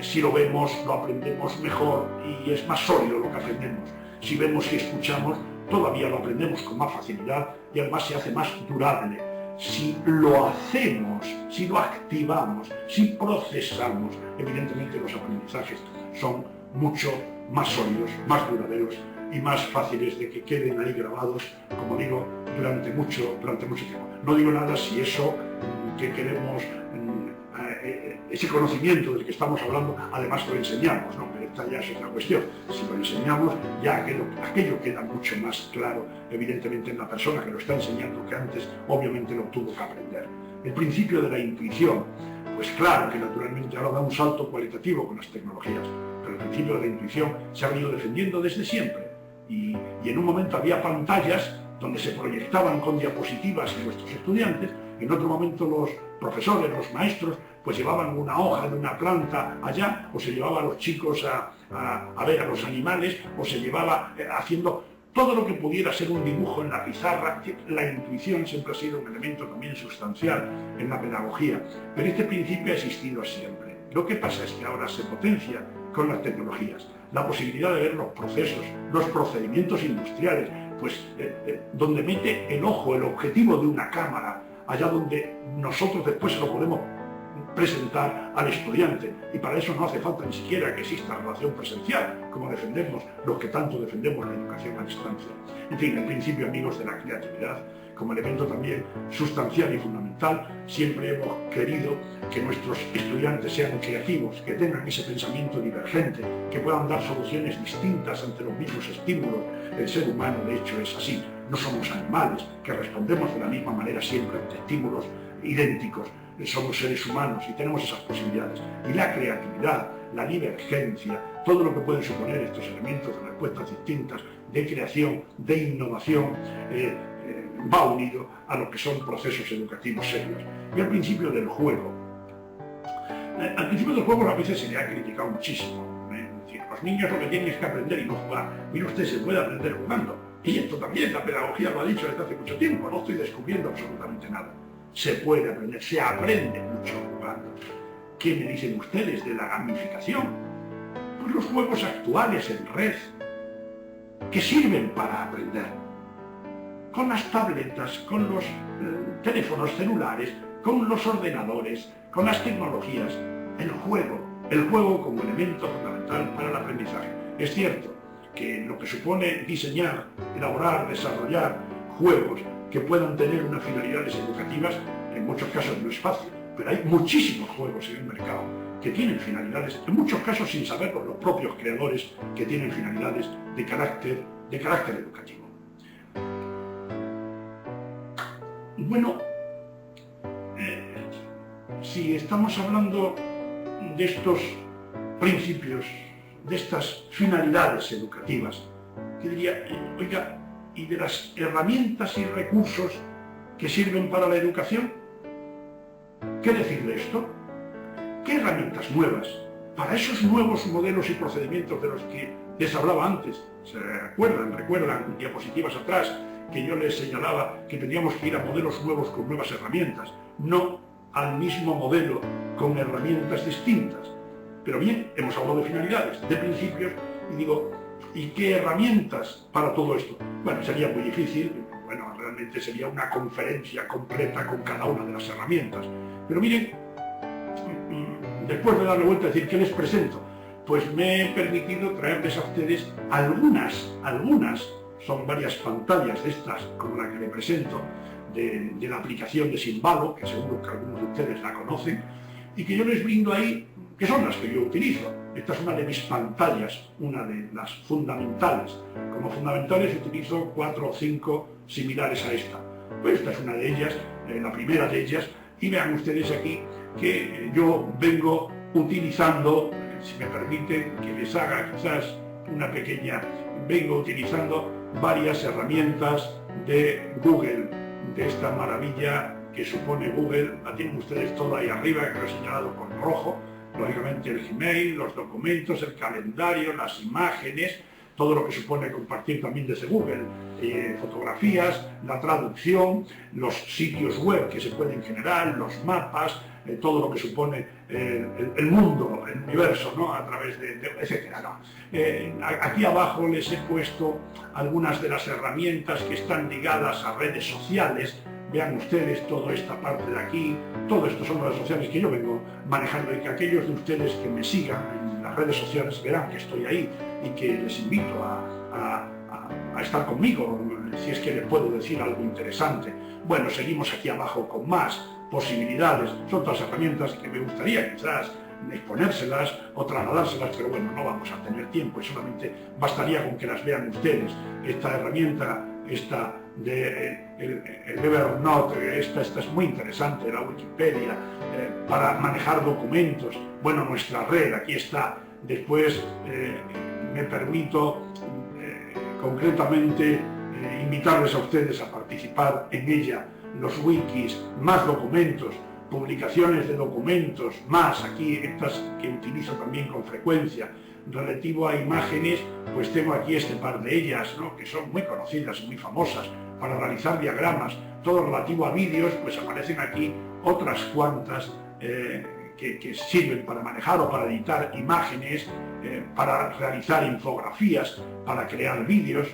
Si lo vemos, lo aprendemos mejor y es más sólido lo que aprendemos. Si vemos y escuchamos, todavía lo aprendemos con más facilidad y además se hace más durable. Si lo hacemos, si lo activamos, si procesamos, evidentemente los aprendizajes son mucho más sólidos, más duraderos y más fáciles de que queden ahí grabados, como digo, durante mucho tiempo. No digo nada si eso que queremos, ese conocimiento del que estamos hablando, además lo enseñamos, ¿no? Pero esta ya es otra cuestión. Si lo enseñamos, ya aquello queda mucho más claro, evidentemente, en la persona que lo está enseñando, que antes obviamente lo tuvo que aprender. El principio de la intuición, pues claro que naturalmente ahora da un salto cualitativo con las tecnologías, pero el principio de la intuición se ha venido defendiendo desde siempre. Y en un momento había pantallas donde se proyectaban con diapositivas nuestros estudiantes, en otro momento los profesores, los maestros, pues llevaban una hoja de una planta allá, o se llevaba a los chicos a ver a los animales, o se llevaba haciendo todo lo que pudiera ser un dibujo en la pizarra. La intuición siempre ha sido un elemento también sustancial en la pedagogía, pero este principio ha existido siempre. Lo que pasa es que ahora se potencia con las tecnologías. La posibilidad de ver los procesos, los procedimientos industriales, pues donde mete el ojo, el objetivo de una cámara, allá donde nosotros después se lo podemos presentar al estudiante, y para eso no hace falta ni siquiera que exista relación presencial, como defendemos los que tanto defendemos la educación a distancia. En fin, el principio, amigos, de la creatividad como elemento también sustancial y fundamental. Siempre hemos querido que nuestros estudiantes sean creativos, que tengan ese pensamiento divergente, que puedan dar soluciones distintas ante los mismos estímulos. El ser humano, de hecho, es así. No somos animales que respondemos de la misma manera siempre ante estímulos idénticos. Somos seres humanos y tenemos esas posibilidades. Y la creatividad, la divergencia, todo lo que pueden suponer estos elementos de respuestas distintas, de creación, de innovación, va unido a lo que son procesos educativos serios. Y al principio del juego. Al principio del juego a veces se le ha criticado muchísimo. Es decir, los niños lo que tienen es que aprender y no jugar. Mire usted, se puede aprender jugando. Y esto también, la pedagogía lo ha dicho desde hace mucho tiempo, no estoy descubriendo absolutamente nada. Se puede aprender, se aprende mucho jugando. ¿Qué me dicen ustedes de la gamificación? Pues los juegos actuales en red, que sirven para aprender. Con las tabletas, con los teléfonos celulares, con los ordenadores, con las tecnologías, el juego como elemento fundamental para el aprendizaje. Es cierto que lo que supone diseñar, elaborar, desarrollar juegos que puedan tener unas finalidades educativas, en muchos casos no es fácil. pero hay muchísimos juegos en el mercado que tienen finalidades, en muchos casos sin saberlo los propios creadores, que tienen finalidades de carácter educativo. Bueno, si estamos hablando de estos principios, de estas finalidades educativas, yo diría, oiga, ¿y de las herramientas y recursos que sirven para la educación? ¿Qué decir de esto? ¿Qué herramientas nuevas para esos nuevos modelos y procedimientos de los que les hablaba antes? ¿Se recuerdan diapositivas atrás que yo les señalaba que teníamos que ir a modelos nuevos con nuevas herramientas, no al mismo modelo con herramientas distintas? Pero bien, hemos hablado de finalidades, de principios, y digo, ¿y qué herramientas para todo esto? Bueno, sería muy difícil, bueno, realmente sería una conferencia completa con cada una de las herramientas. Pero miren, después de darle vuelta a decir, ¿qué les presento? Pues me he permitido traerles a ustedes algunas, son varias pantallas de estas como la que le presento, de la aplicación de Sinvalo, que seguro que algunos de ustedes la conocen, y que yo les brindo ahí, que son las que yo utilizo. Esta es una de mis pantallas, una de las fundamentales. Como fundamentales utilizo 4 o 5 similares a esta. Pues esta es una de ellas, la primera de ellas, y vean ustedes aquí que yo vengo utilizando, si me permiten que les haga quizás una pequeña, vengo utilizando varias herramientas de Google, de esta maravilla que supone Google. La tienen ustedes toda ahí arriba, que lo he señalado con rojo. Lógicamente el Gmail, los documentos, el calendario, las imágenes, todo lo que supone compartir también desde Google, fotografías, la traducción, los sitios web que se pueden generar, los mapas, todo lo que supone el mundo, el universo, ¿no? A través de etcétera, ¿no? Aquí abajo les he puesto algunas de las herramientas que están ligadas a redes sociales. Vean ustedes toda esta parte de aquí, todo esto son redes sociales que yo vengo manejando, y que aquellos de ustedes que me sigan en las redes sociales verán que estoy ahí y que les invito a estar conmigo, si es que les puedo decir algo interesante. Bueno, seguimos aquí abajo con más posibilidades, son todas herramientas que me gustaría quizás exponérselas o trasladárselas, pero bueno, no vamos a tener tiempo y solamente bastaría con que las vean ustedes. Esta herramienta, esta de el Evernote, esta es muy interesante, la Wikipedia, para manejar documentos. Bueno, nuestra red, aquí está. Después me permito concretamente invitarles a ustedes a participar en ella. Los wikis, más documentos, publicaciones de documentos, más aquí estas que utilizo también con frecuencia. Relativo a imágenes, pues tengo aquí este par de ellas, ¿no? Que son muy conocidas y muy famosas para realizar diagramas. Todo relativo a vídeos, pues aparecen aquí otras cuantas que sirven para manejar o para editar imágenes, para realizar infografías, para crear vídeos.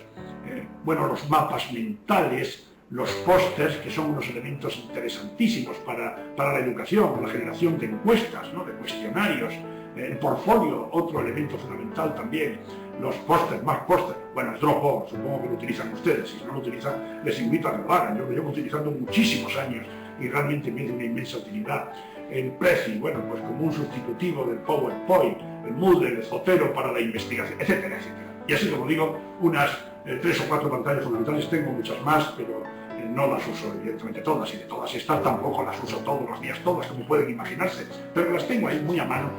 Bueno, los mapas mentales, los pósters, que son unos elementos interesantísimos para la educación, la generación de encuestas, ¿no? De cuestionarios. El portfolio, otro elemento fundamental también. Los pósters, más pósters. Bueno, el Dropbox, supongo que lo utilizan ustedes. Si no lo utilizan, les invito a que lo hagan. Yo lo llevo utilizando muchísimos años y realmente me da una inmensa utilidad. El Prezi, bueno, pues como un sustitutivo del PowerPoint, el Moodle, el Zotero para la investigación, etcétera, etcétera. Y así, como digo, unas 3 o 4 pantallas fundamentales, tengo muchas más, pero no las uso evidentemente todas, y de todas estas tampoco las uso todos los días, todas, como pueden imaginarse, pero las tengo ahí muy a mano,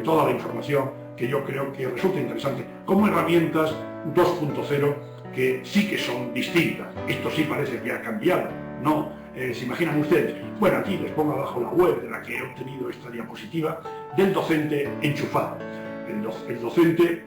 toda la información que yo creo que resulta interesante, como herramientas 2.0 que sí que son distintas. Esto sí parece que ha cambiado, ¿no? ¿Se imaginan ustedes? Bueno, aquí les pongo abajo la web de la que he obtenido esta diapositiva, del docente enchufado, el docente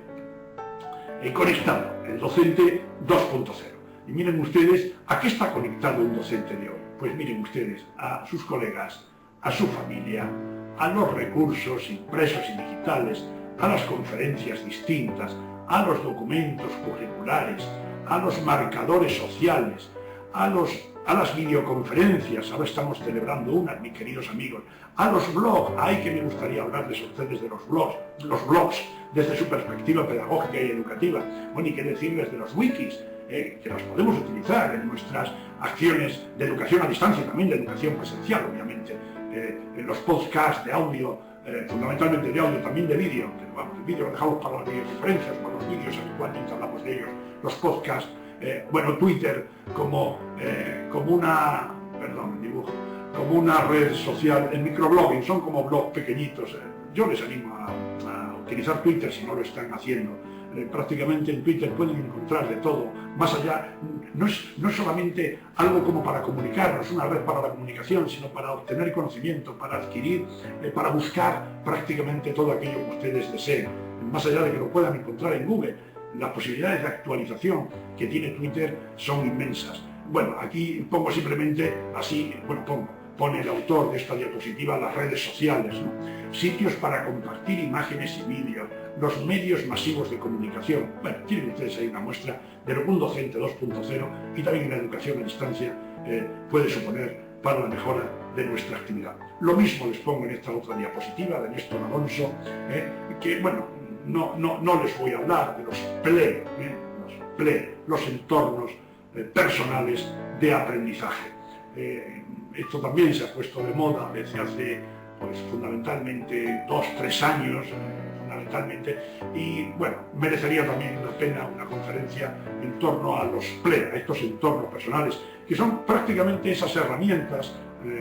conectado, el docente 2.0. Y miren ustedes, ¿a qué está conectado un docente de hoy? Pues miren ustedes, a sus colegas, a su familia, a los recursos impresos y digitales, a las conferencias distintas, a los documentos curriculares, a los marcadores sociales, a las videoconferencias, ahora estamos celebrando una, mis queridos amigos, a los blogs. Ay, que me gustaría hablarles a ustedes de los blogs desde su perspectiva pedagógica y educativa. Bueno, y qué decirles de los wikis, que los podemos utilizar en nuestras acciones de educación a distancia, también de educación presencial, obviamente. los podcasts de audio, fundamentalmente de audio, también de vídeo, pero vamos, el vídeo lo dejamos para las videoconferencias, para los vídeos habitualmente hablamos de ellos, los podcasts, bueno, Twitter como una, perdón, dibujo, como una red social, el microblogging, son como blogs pequeñitos. Yo les animo a utilizar Twitter si no lo están haciendo. Prácticamente en Twitter pueden encontrar de todo, más allá, no es solamente algo como para comunicarnos, una red para la comunicación, sino para obtener conocimiento, para adquirir, para buscar prácticamente todo aquello que ustedes deseen, más allá de que lo puedan encontrar en Google. Las posibilidades de actualización que tiene Twitter son inmensas. Bueno, aquí pongo simplemente así, bueno, pone el autor de esta diapositiva las redes sociales, ¿no? Sitios para compartir imágenes y vídeos, los medios masivos de comunicación. Bueno, tienen ustedes ahí una muestra de lo que un docente 2.0 y también la educación a distancia puede suponer para la mejora de nuestra actividad. Lo mismo les pongo en esta otra diapositiva de Néstor Alonso, que bueno, no les voy a hablar de los los entornos personales de aprendizaje. Esto también se ha puesto de moda desde hace, pues, fundamentalmente 2-3 años, fundamentalmente, y bueno, merecería también la pena una conferencia en torno a los PLE, a estos entornos personales, que son prácticamente esas herramientas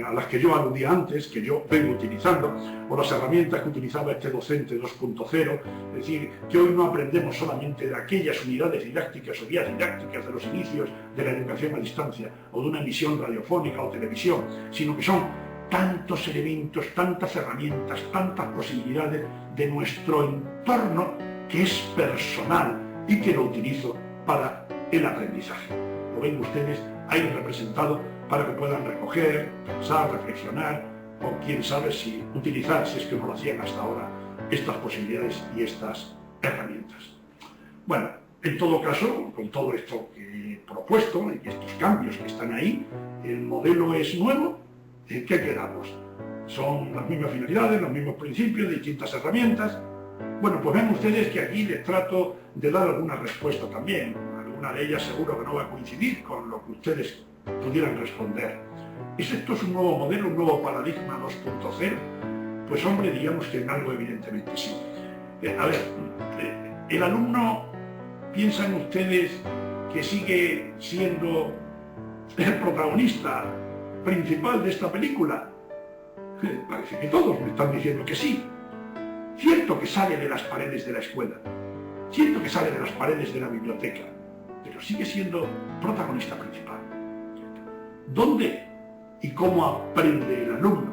a las que yo aludía antes, que yo vengo utilizando, o las herramientas que utilizaba este docente 2.0, es decir, que hoy no aprendemos solamente de aquellas unidades didácticas o guías didácticas de los inicios de la educación a distancia, o de una emisión radiofónica o televisión, sino que son tantos elementos, tantas herramientas, tantas posibilidades de nuestro entorno que es personal y que lo utilizo para el aprendizaje. Lo ven ustedes ahí representado para que puedan recoger, pensar, reflexionar, o quién sabe si utilizar, si es que no lo hacían hasta ahora, estas posibilidades y estas herramientas. Bueno, en todo caso, con todo esto que he propuesto y estos cambios que están ahí, el modelo es nuevo. ¿En qué quedamos? Son las mismas finalidades, los mismos principios, distintas herramientas. Bueno, pues ven ustedes que aquí les trato de dar alguna respuesta también. Alguna de ellas seguro que no va a coincidir con lo que ustedes pudieran responder. ¿Es esto un nuevo modelo, un nuevo paradigma 2.0? Pues hombre, digamos que en algo evidentemente sí. A ver, el alumno, ¿piensan ustedes que sigue siendo el protagonista principal de esta película? Parece que todos me están diciendo que sí. Cierto que sale de las paredes de la escuela, cierto que sale de las paredes de la biblioteca, pero sigue siendo protagonista principal. ¿Dónde y cómo aprende el alumno?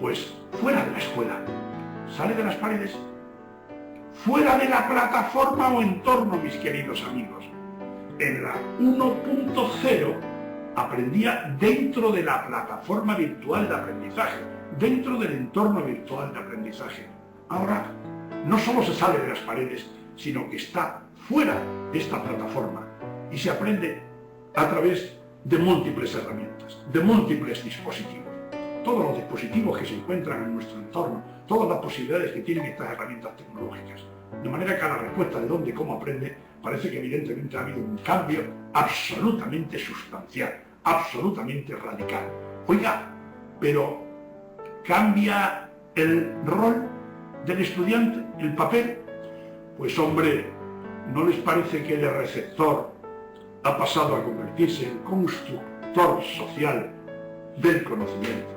Pues fuera de la escuela. ¿Sale de las paredes? Fuera de la plataforma o entorno, mis queridos amigos. En la 1.0 aprendía dentro de la plataforma virtual de aprendizaje, dentro del entorno virtual de aprendizaje. Ahora, no solo se sale de las paredes, sino que está fuera de esta plataforma y se aprende a través de múltiples herramientas, de múltiples dispositivos. Todos los dispositivos que se encuentran en nuestro entorno, todas las posibilidades que tienen estas herramientas tecnológicas. De manera que a la respuesta de dónde y cómo aprende, parece que evidentemente ha habido un cambio absolutamente sustancial, absolutamente radical. Oiga, pero ¿cambia el rol del estudiante, el papel? Pues hombre, ¿no les parece que el receptor ha pasado a convertirse en constructor social del conocimiento?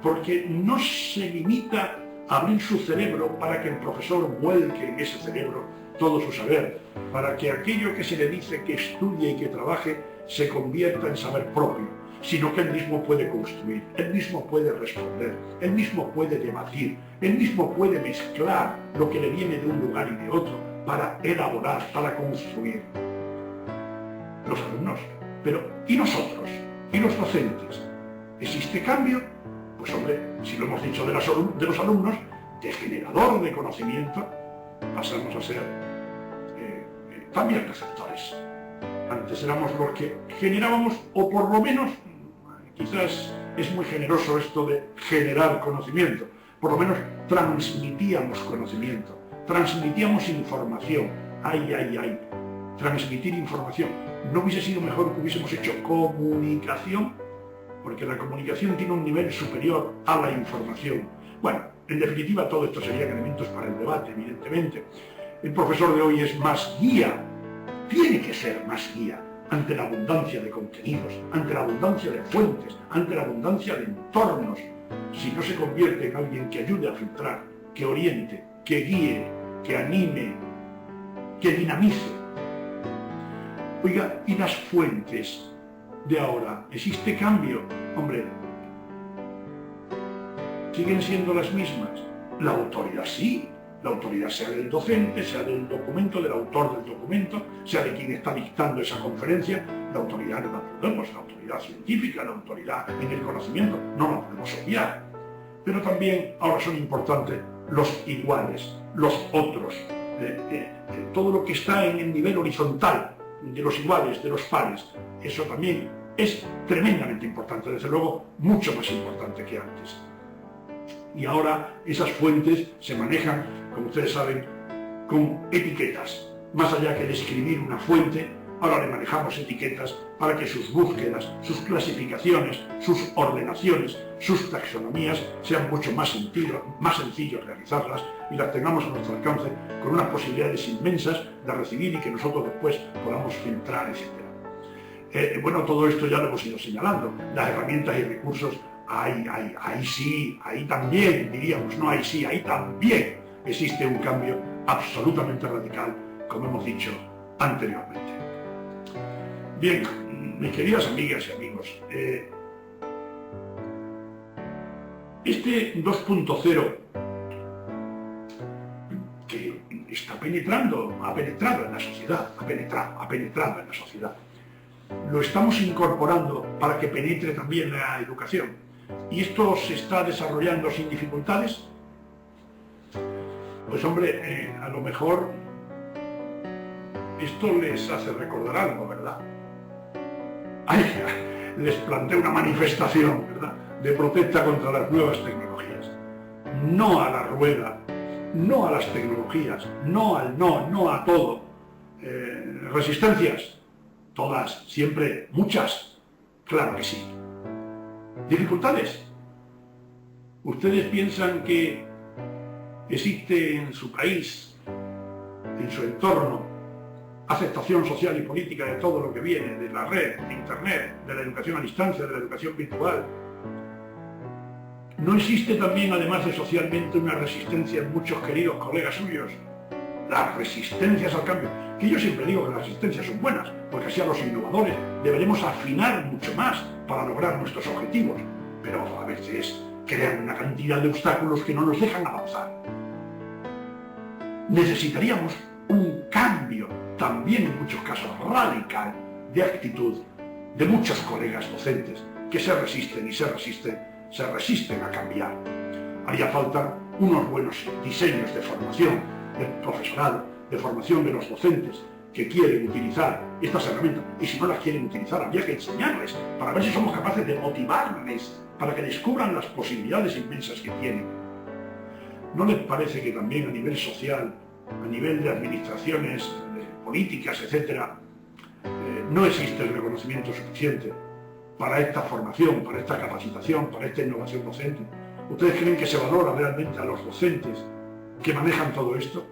Porque no se limita a abrir su cerebro para que el profesor vuelque en ese cerebro todo su saber, para que aquello que se le dice que estudie y que trabaje se convierta en saber propio, sino que él mismo puede construir, él mismo puede responder, él mismo puede debatir, él mismo puede mezclar lo que le viene de un lugar y de otro para elaborar, para construir. Los alumnos, pero ¿y nosotros? ¿Y los docentes? ¿Existe cambio? Pues hombre, si lo hemos dicho de los alumnos, de generador de conocimiento, pasamos a ser también receptores. Antes éramos los que generábamos, o por lo menos, quizás es muy generoso esto de generar conocimiento, por lo menos transmitíamos conocimiento, transmitíamos información. ¡Ay! Transmitir información. ¿No hubiese sido mejor que hubiésemos hecho comunicación? porque la comunicación tiene un nivel superior a la información. Bueno, en definitiva, todo esto serían elementos para el debate, evidentemente. El profesor de hoy es más guía, tiene que ser más guía, ante la abundancia de contenidos, ante la abundancia de fuentes, ante la abundancia de entornos. Si no se convierte en alguien que ayude a filtrar, que oriente, que guíe, que anime, que dinamice. Oiga, ¿y las fuentes de ahora? ¿Existe cambio? Hombre, ¿siguen siendo las mismas? La autoridad sí. La autoridad sea del docente, sea del documento, del autor del documento, sea de quien está dictando esa conferencia. La autoridad no la podemos, la autoridad científica, la autoridad en el conocimiento, no la podemos obviar. Pero también ahora son importantes los iguales, los otros, todo lo que está en el nivel horizontal de los iguales, de los pares. Eso también es tremendamente importante, desde luego mucho más importante que antes. Y ahora esas fuentes se manejan, como ustedes saben, con etiquetas. Más allá que de escribir una fuente, ahora le manejamos etiquetas para que sus búsquedas, sus clasificaciones, sus ordenaciones, sus taxonomías sean mucho más sencillos realizarlas y las tengamos a nuestro alcance con unas posibilidades inmensas de recibir y que nosotros después podamos filtrar, etc. Bueno, todo esto ya lo hemos ido señalando. Las herramientas y recursos, ahí sí, ahí también, diríamos, no ahí sí, ahí también existe un cambio absolutamente radical, como hemos dicho anteriormente. Bien, mis queridas amigas y amigos, este 2.0 que está penetrando, ha penetrado en la sociedad, ha penetrado en la sociedad, lo estamos incorporando para que penetre también la educación. ¿Y esto se está desarrollando sin dificultades? Pues hombre, a lo mejor esto les hace recordar algo, ¿verdad? Ay, les planteo una manifestación, ¿verdad?, de protesta contra las nuevas tecnologías. No a la rueda, no a las tecnologías, no al no a todo. Resistencias, todas, siempre, muchas, claro que sí. ¿Dificultades? ¿Ustedes piensan que existe en su país, en su entorno, aceptación social y política de todo lo que viene, de la red, de Internet, de la educación a distancia, de la educación virtual? ¿No existe también, además de socialmente, una resistencia en muchos queridos colegas suyos? Las resistencias al cambio, que yo siempre digo que las resistencias son buenas, porque así a los innovadores deberemos afinar mucho más para lograr nuestros objetivos, pero a veces crean una cantidad de obstáculos que no nos dejan avanzar. Necesitaríamos un cambio, también en muchos casos radical, de actitud de muchos colegas docentes que se resisten a cambiar. Haría falta unos buenos diseños de formación del profesorado, de formación de los docentes que quieren utilizar estas herramientas, y si no las quieren utilizar habría que enseñarles para ver si somos capaces de motivarles para que descubran las posibilidades inmensas que tienen. ¿No les parece que también a nivel social, a nivel de administraciones, de políticas, etcétera, no existe el reconocimiento suficiente para esta formación, para esta capacitación, para esta innovación docente? ¿Ustedes creen que se valora realmente a los docentes que manejan todo esto,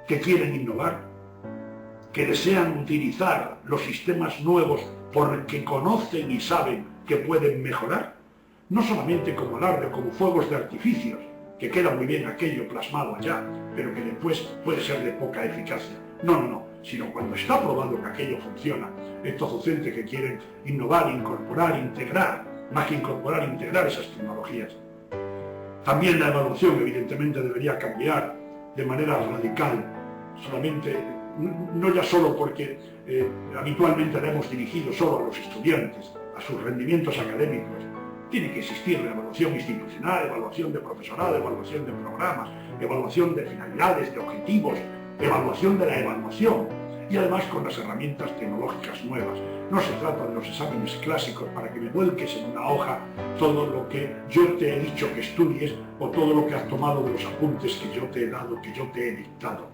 que quieren innovar, que desean utilizar los sistemas nuevos porque conocen y saben que pueden mejorar? No solamente como alarde o como fuegos de artificios, que queda muy bien aquello plasmado allá, pero que después puede ser de poca eficacia. No, sino cuando está probado que aquello funciona. Estos docentes que quieren innovar, incorporar, integrar, más que incorporar, integrar esas tecnologías. También la evaluación, evidentemente, debería cambiar de manera radical, solamente, no ya solo porque habitualmente la hemos dirigido solo a los estudiantes, a sus rendimientos académicos. Tiene que existir la evaluación institucional, evaluación de profesorado, evaluación de programas, evaluación de finalidades, de objetivos, evaluación de la evaluación, y además con las herramientas tecnológicas nuevas. No se trata de los exámenes clásicos para que me vuelques en una hoja todo lo que yo te he dicho que estudies o todo lo que has tomado de los apuntes que yo te he dado, que yo te he dictado.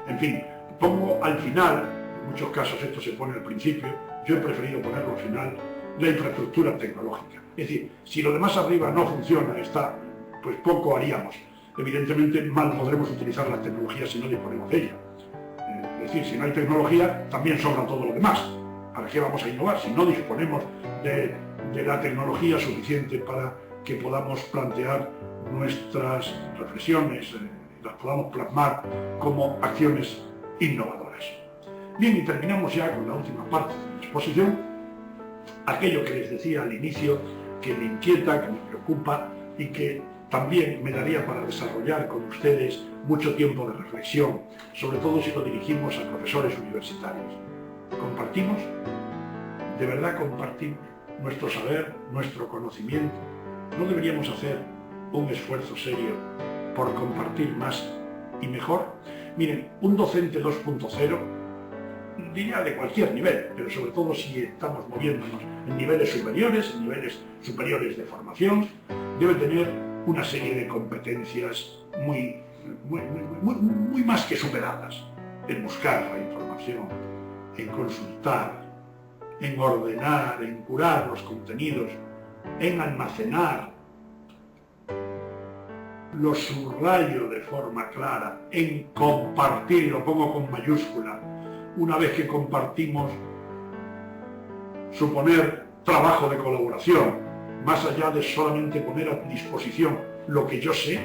En fin, pongo al final, en muchos casos esto se pone al principio, yo he preferido ponerlo al final, la infraestructura tecnológica. Es decir, si lo demás arriba no funciona, pues poco haríamos. Evidentemente, mal podremos utilizar las tecnologías si no disponemos de ella. Es decir, si no hay tecnología, también sobra todo lo demás. ¿Para qué vamos a innovar si no disponemos de la tecnología suficiente para que podamos plantear nuestras reflexiones, las podamos plasmar como acciones innovadoras? Bien, y terminamos ya con la última parte de la exposición, aquello que les decía al inicio, que me inquieta, que me preocupa y que también me daría para desarrollar con ustedes mucho tiempo de reflexión, sobre todo si lo dirigimos a profesores universitarios. ¿Compartimos? ¿De verdad compartimos nuestro saber, nuestro conocimiento? ¿No deberíamos hacer un esfuerzo serio por compartir más y mejor? Miren, un docente 2.0, diría de cualquier nivel, pero sobre todo si estamos moviéndonos en niveles superiores de formación, debe tener una serie de competencias muy más que superadas, en buscar la información, en consultar, en ordenar, en curar los contenidos, en almacenar, lo subrayo de forma clara, en compartir, lo pongo con mayúscula. Una vez que compartimos, suponer trabajo de colaboración, más allá de solamente poner a disposición lo que yo sé,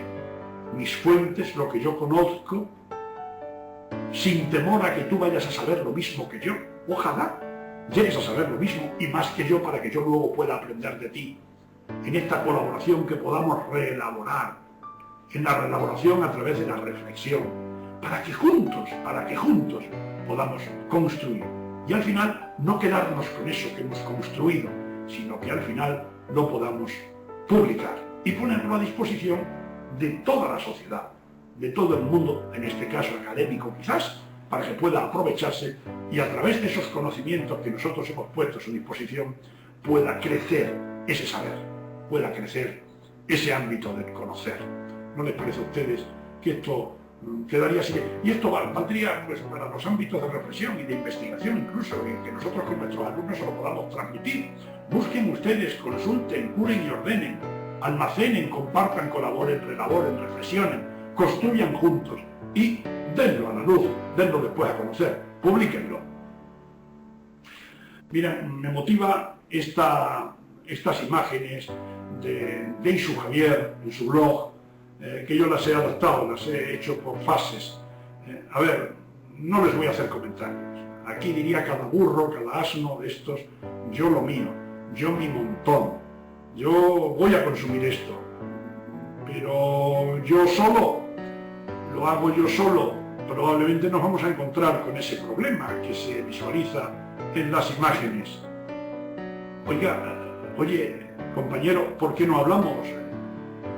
mis fuentes, lo que yo conozco, sin temor a que tú vayas a saber lo mismo que yo. Ojalá llegues a saber lo mismo y más que yo para que yo luego pueda aprender de ti. En esta colaboración que podamos reelaborar, en la reelaboración a través de la reflexión, para que juntos podamos construir. Y al final no quedarnos con eso que hemos construido, sino que al final lo podamos publicar y ponerlo a disposición de toda la sociedad, de todo el mundo, en este caso académico quizás, para que pueda aprovecharse y a través de esos conocimientos que nosotros hemos puesto a su disposición pueda crecer ese saber, pueda crecer ese ámbito del conocer. ¿No les parece a ustedes que esto quedaría así? Y esto valdría pues, para los ámbitos de reflexión y de investigación incluso, y que nosotros con nuestros alumnos se lo podamos transmitir. Busquen ustedes, consulten, curen y ordenen, almacenen, compartan, colaboren, relaboren, reflexionen, construyan juntos y denlo a la luz, denlo después a conocer, publíquenlo. Mira, me motiva estas imágenes de Deisu Javier en su blog, que yo las he adaptado, las he hecho por fases. A ver, no les voy a hacer comentarios. Aquí diría cada burro, cada asno de estos, yo lo mío, yo mi montón, yo voy a consumir esto, pero yo solo, lo hago yo solo, probablemente nos vamos a encontrar con ese problema que se visualiza en las imágenes. Oye, compañero, ¿por qué no hablamos?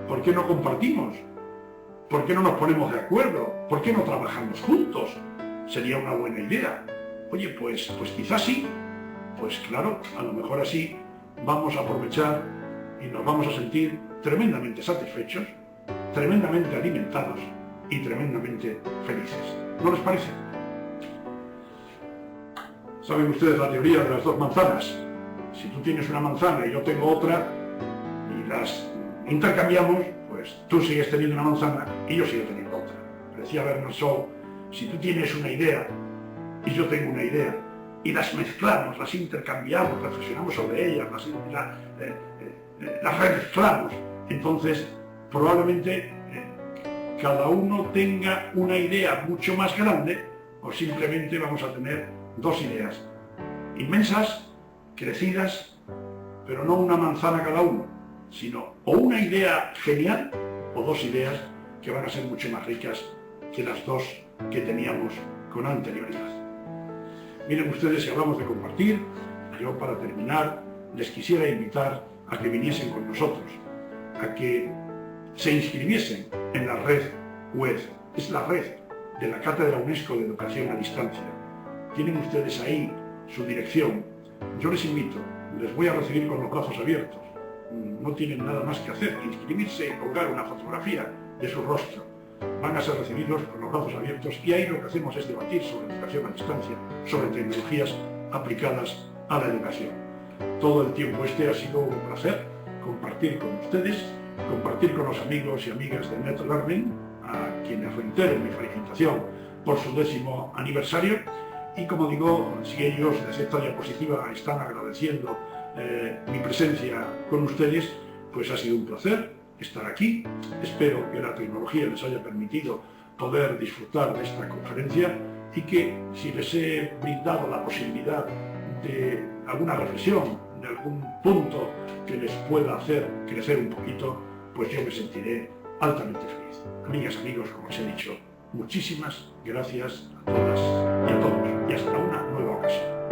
¿Por qué no compartimos? ¿Por qué no nos ponemos de acuerdo? ¿Por qué no trabajamos juntos? Sería una buena idea. Oye, pues quizás sí. Pues claro, a lo mejor así vamos a aprovechar y nos vamos a sentir tremendamente satisfechos, tremendamente alimentados y tremendamente felices. ¿No les parece? ¿Saben ustedes la teoría de las dos manzanas? Si tú tienes una manzana y yo tengo otra y las intercambiamos, pues tú sigues teniendo una manzana y yo sigo teniendo otra. Decía Bernard Shaw, si tú tienes una idea y yo tengo una idea y las mezclamos, las intercambiamos, reflexionamos sobre ellas, las remezclamos, entonces probablemente cada uno tenga una idea mucho más grande o simplemente vamos a tener dos ideas inmensas, crecidas, pero no una manzana cada uno, sino o una idea genial o dos ideas que van a ser mucho más ricas que las dos que teníamos con anterioridad. Miren ustedes, si hablamos de compartir, yo para terminar les quisiera invitar a que viniesen con nosotros, a que se inscribiesen en la red web. Es la red de la Cátedra UNESCO de Educación a Distancia. Tienen ustedes ahí su dirección. Yo les invito, les voy a recibir con los brazos abiertos. No tienen nada más que hacer que inscribirse y colgar una fotografía de su rostro. Van a ser recibidos con los brazos abiertos y ahí lo que hacemos es debatir sobre educación a distancia, sobre tecnologías aplicadas a la educación. todo el tiempo este ha sido un placer compartir con ustedes, compartir con los amigos y amigas de NetLearning, a quienes reitero mi felicitación por su 10º aniversario. Y como digo, si ellos desde esta diapositiva están agradeciendo mi presencia con ustedes, pues ha sido un placer estar aquí. Espero que la tecnología les haya permitido poder disfrutar de esta conferencia y que si les he brindado la posibilidad de alguna reflexión, de algún punto que les pueda hacer crecer un poquito, pues yo me sentiré altamente feliz. Amigas, amigos, como les he dicho, muchísimas gracias a todas y a todos y hasta una nueva ocasión.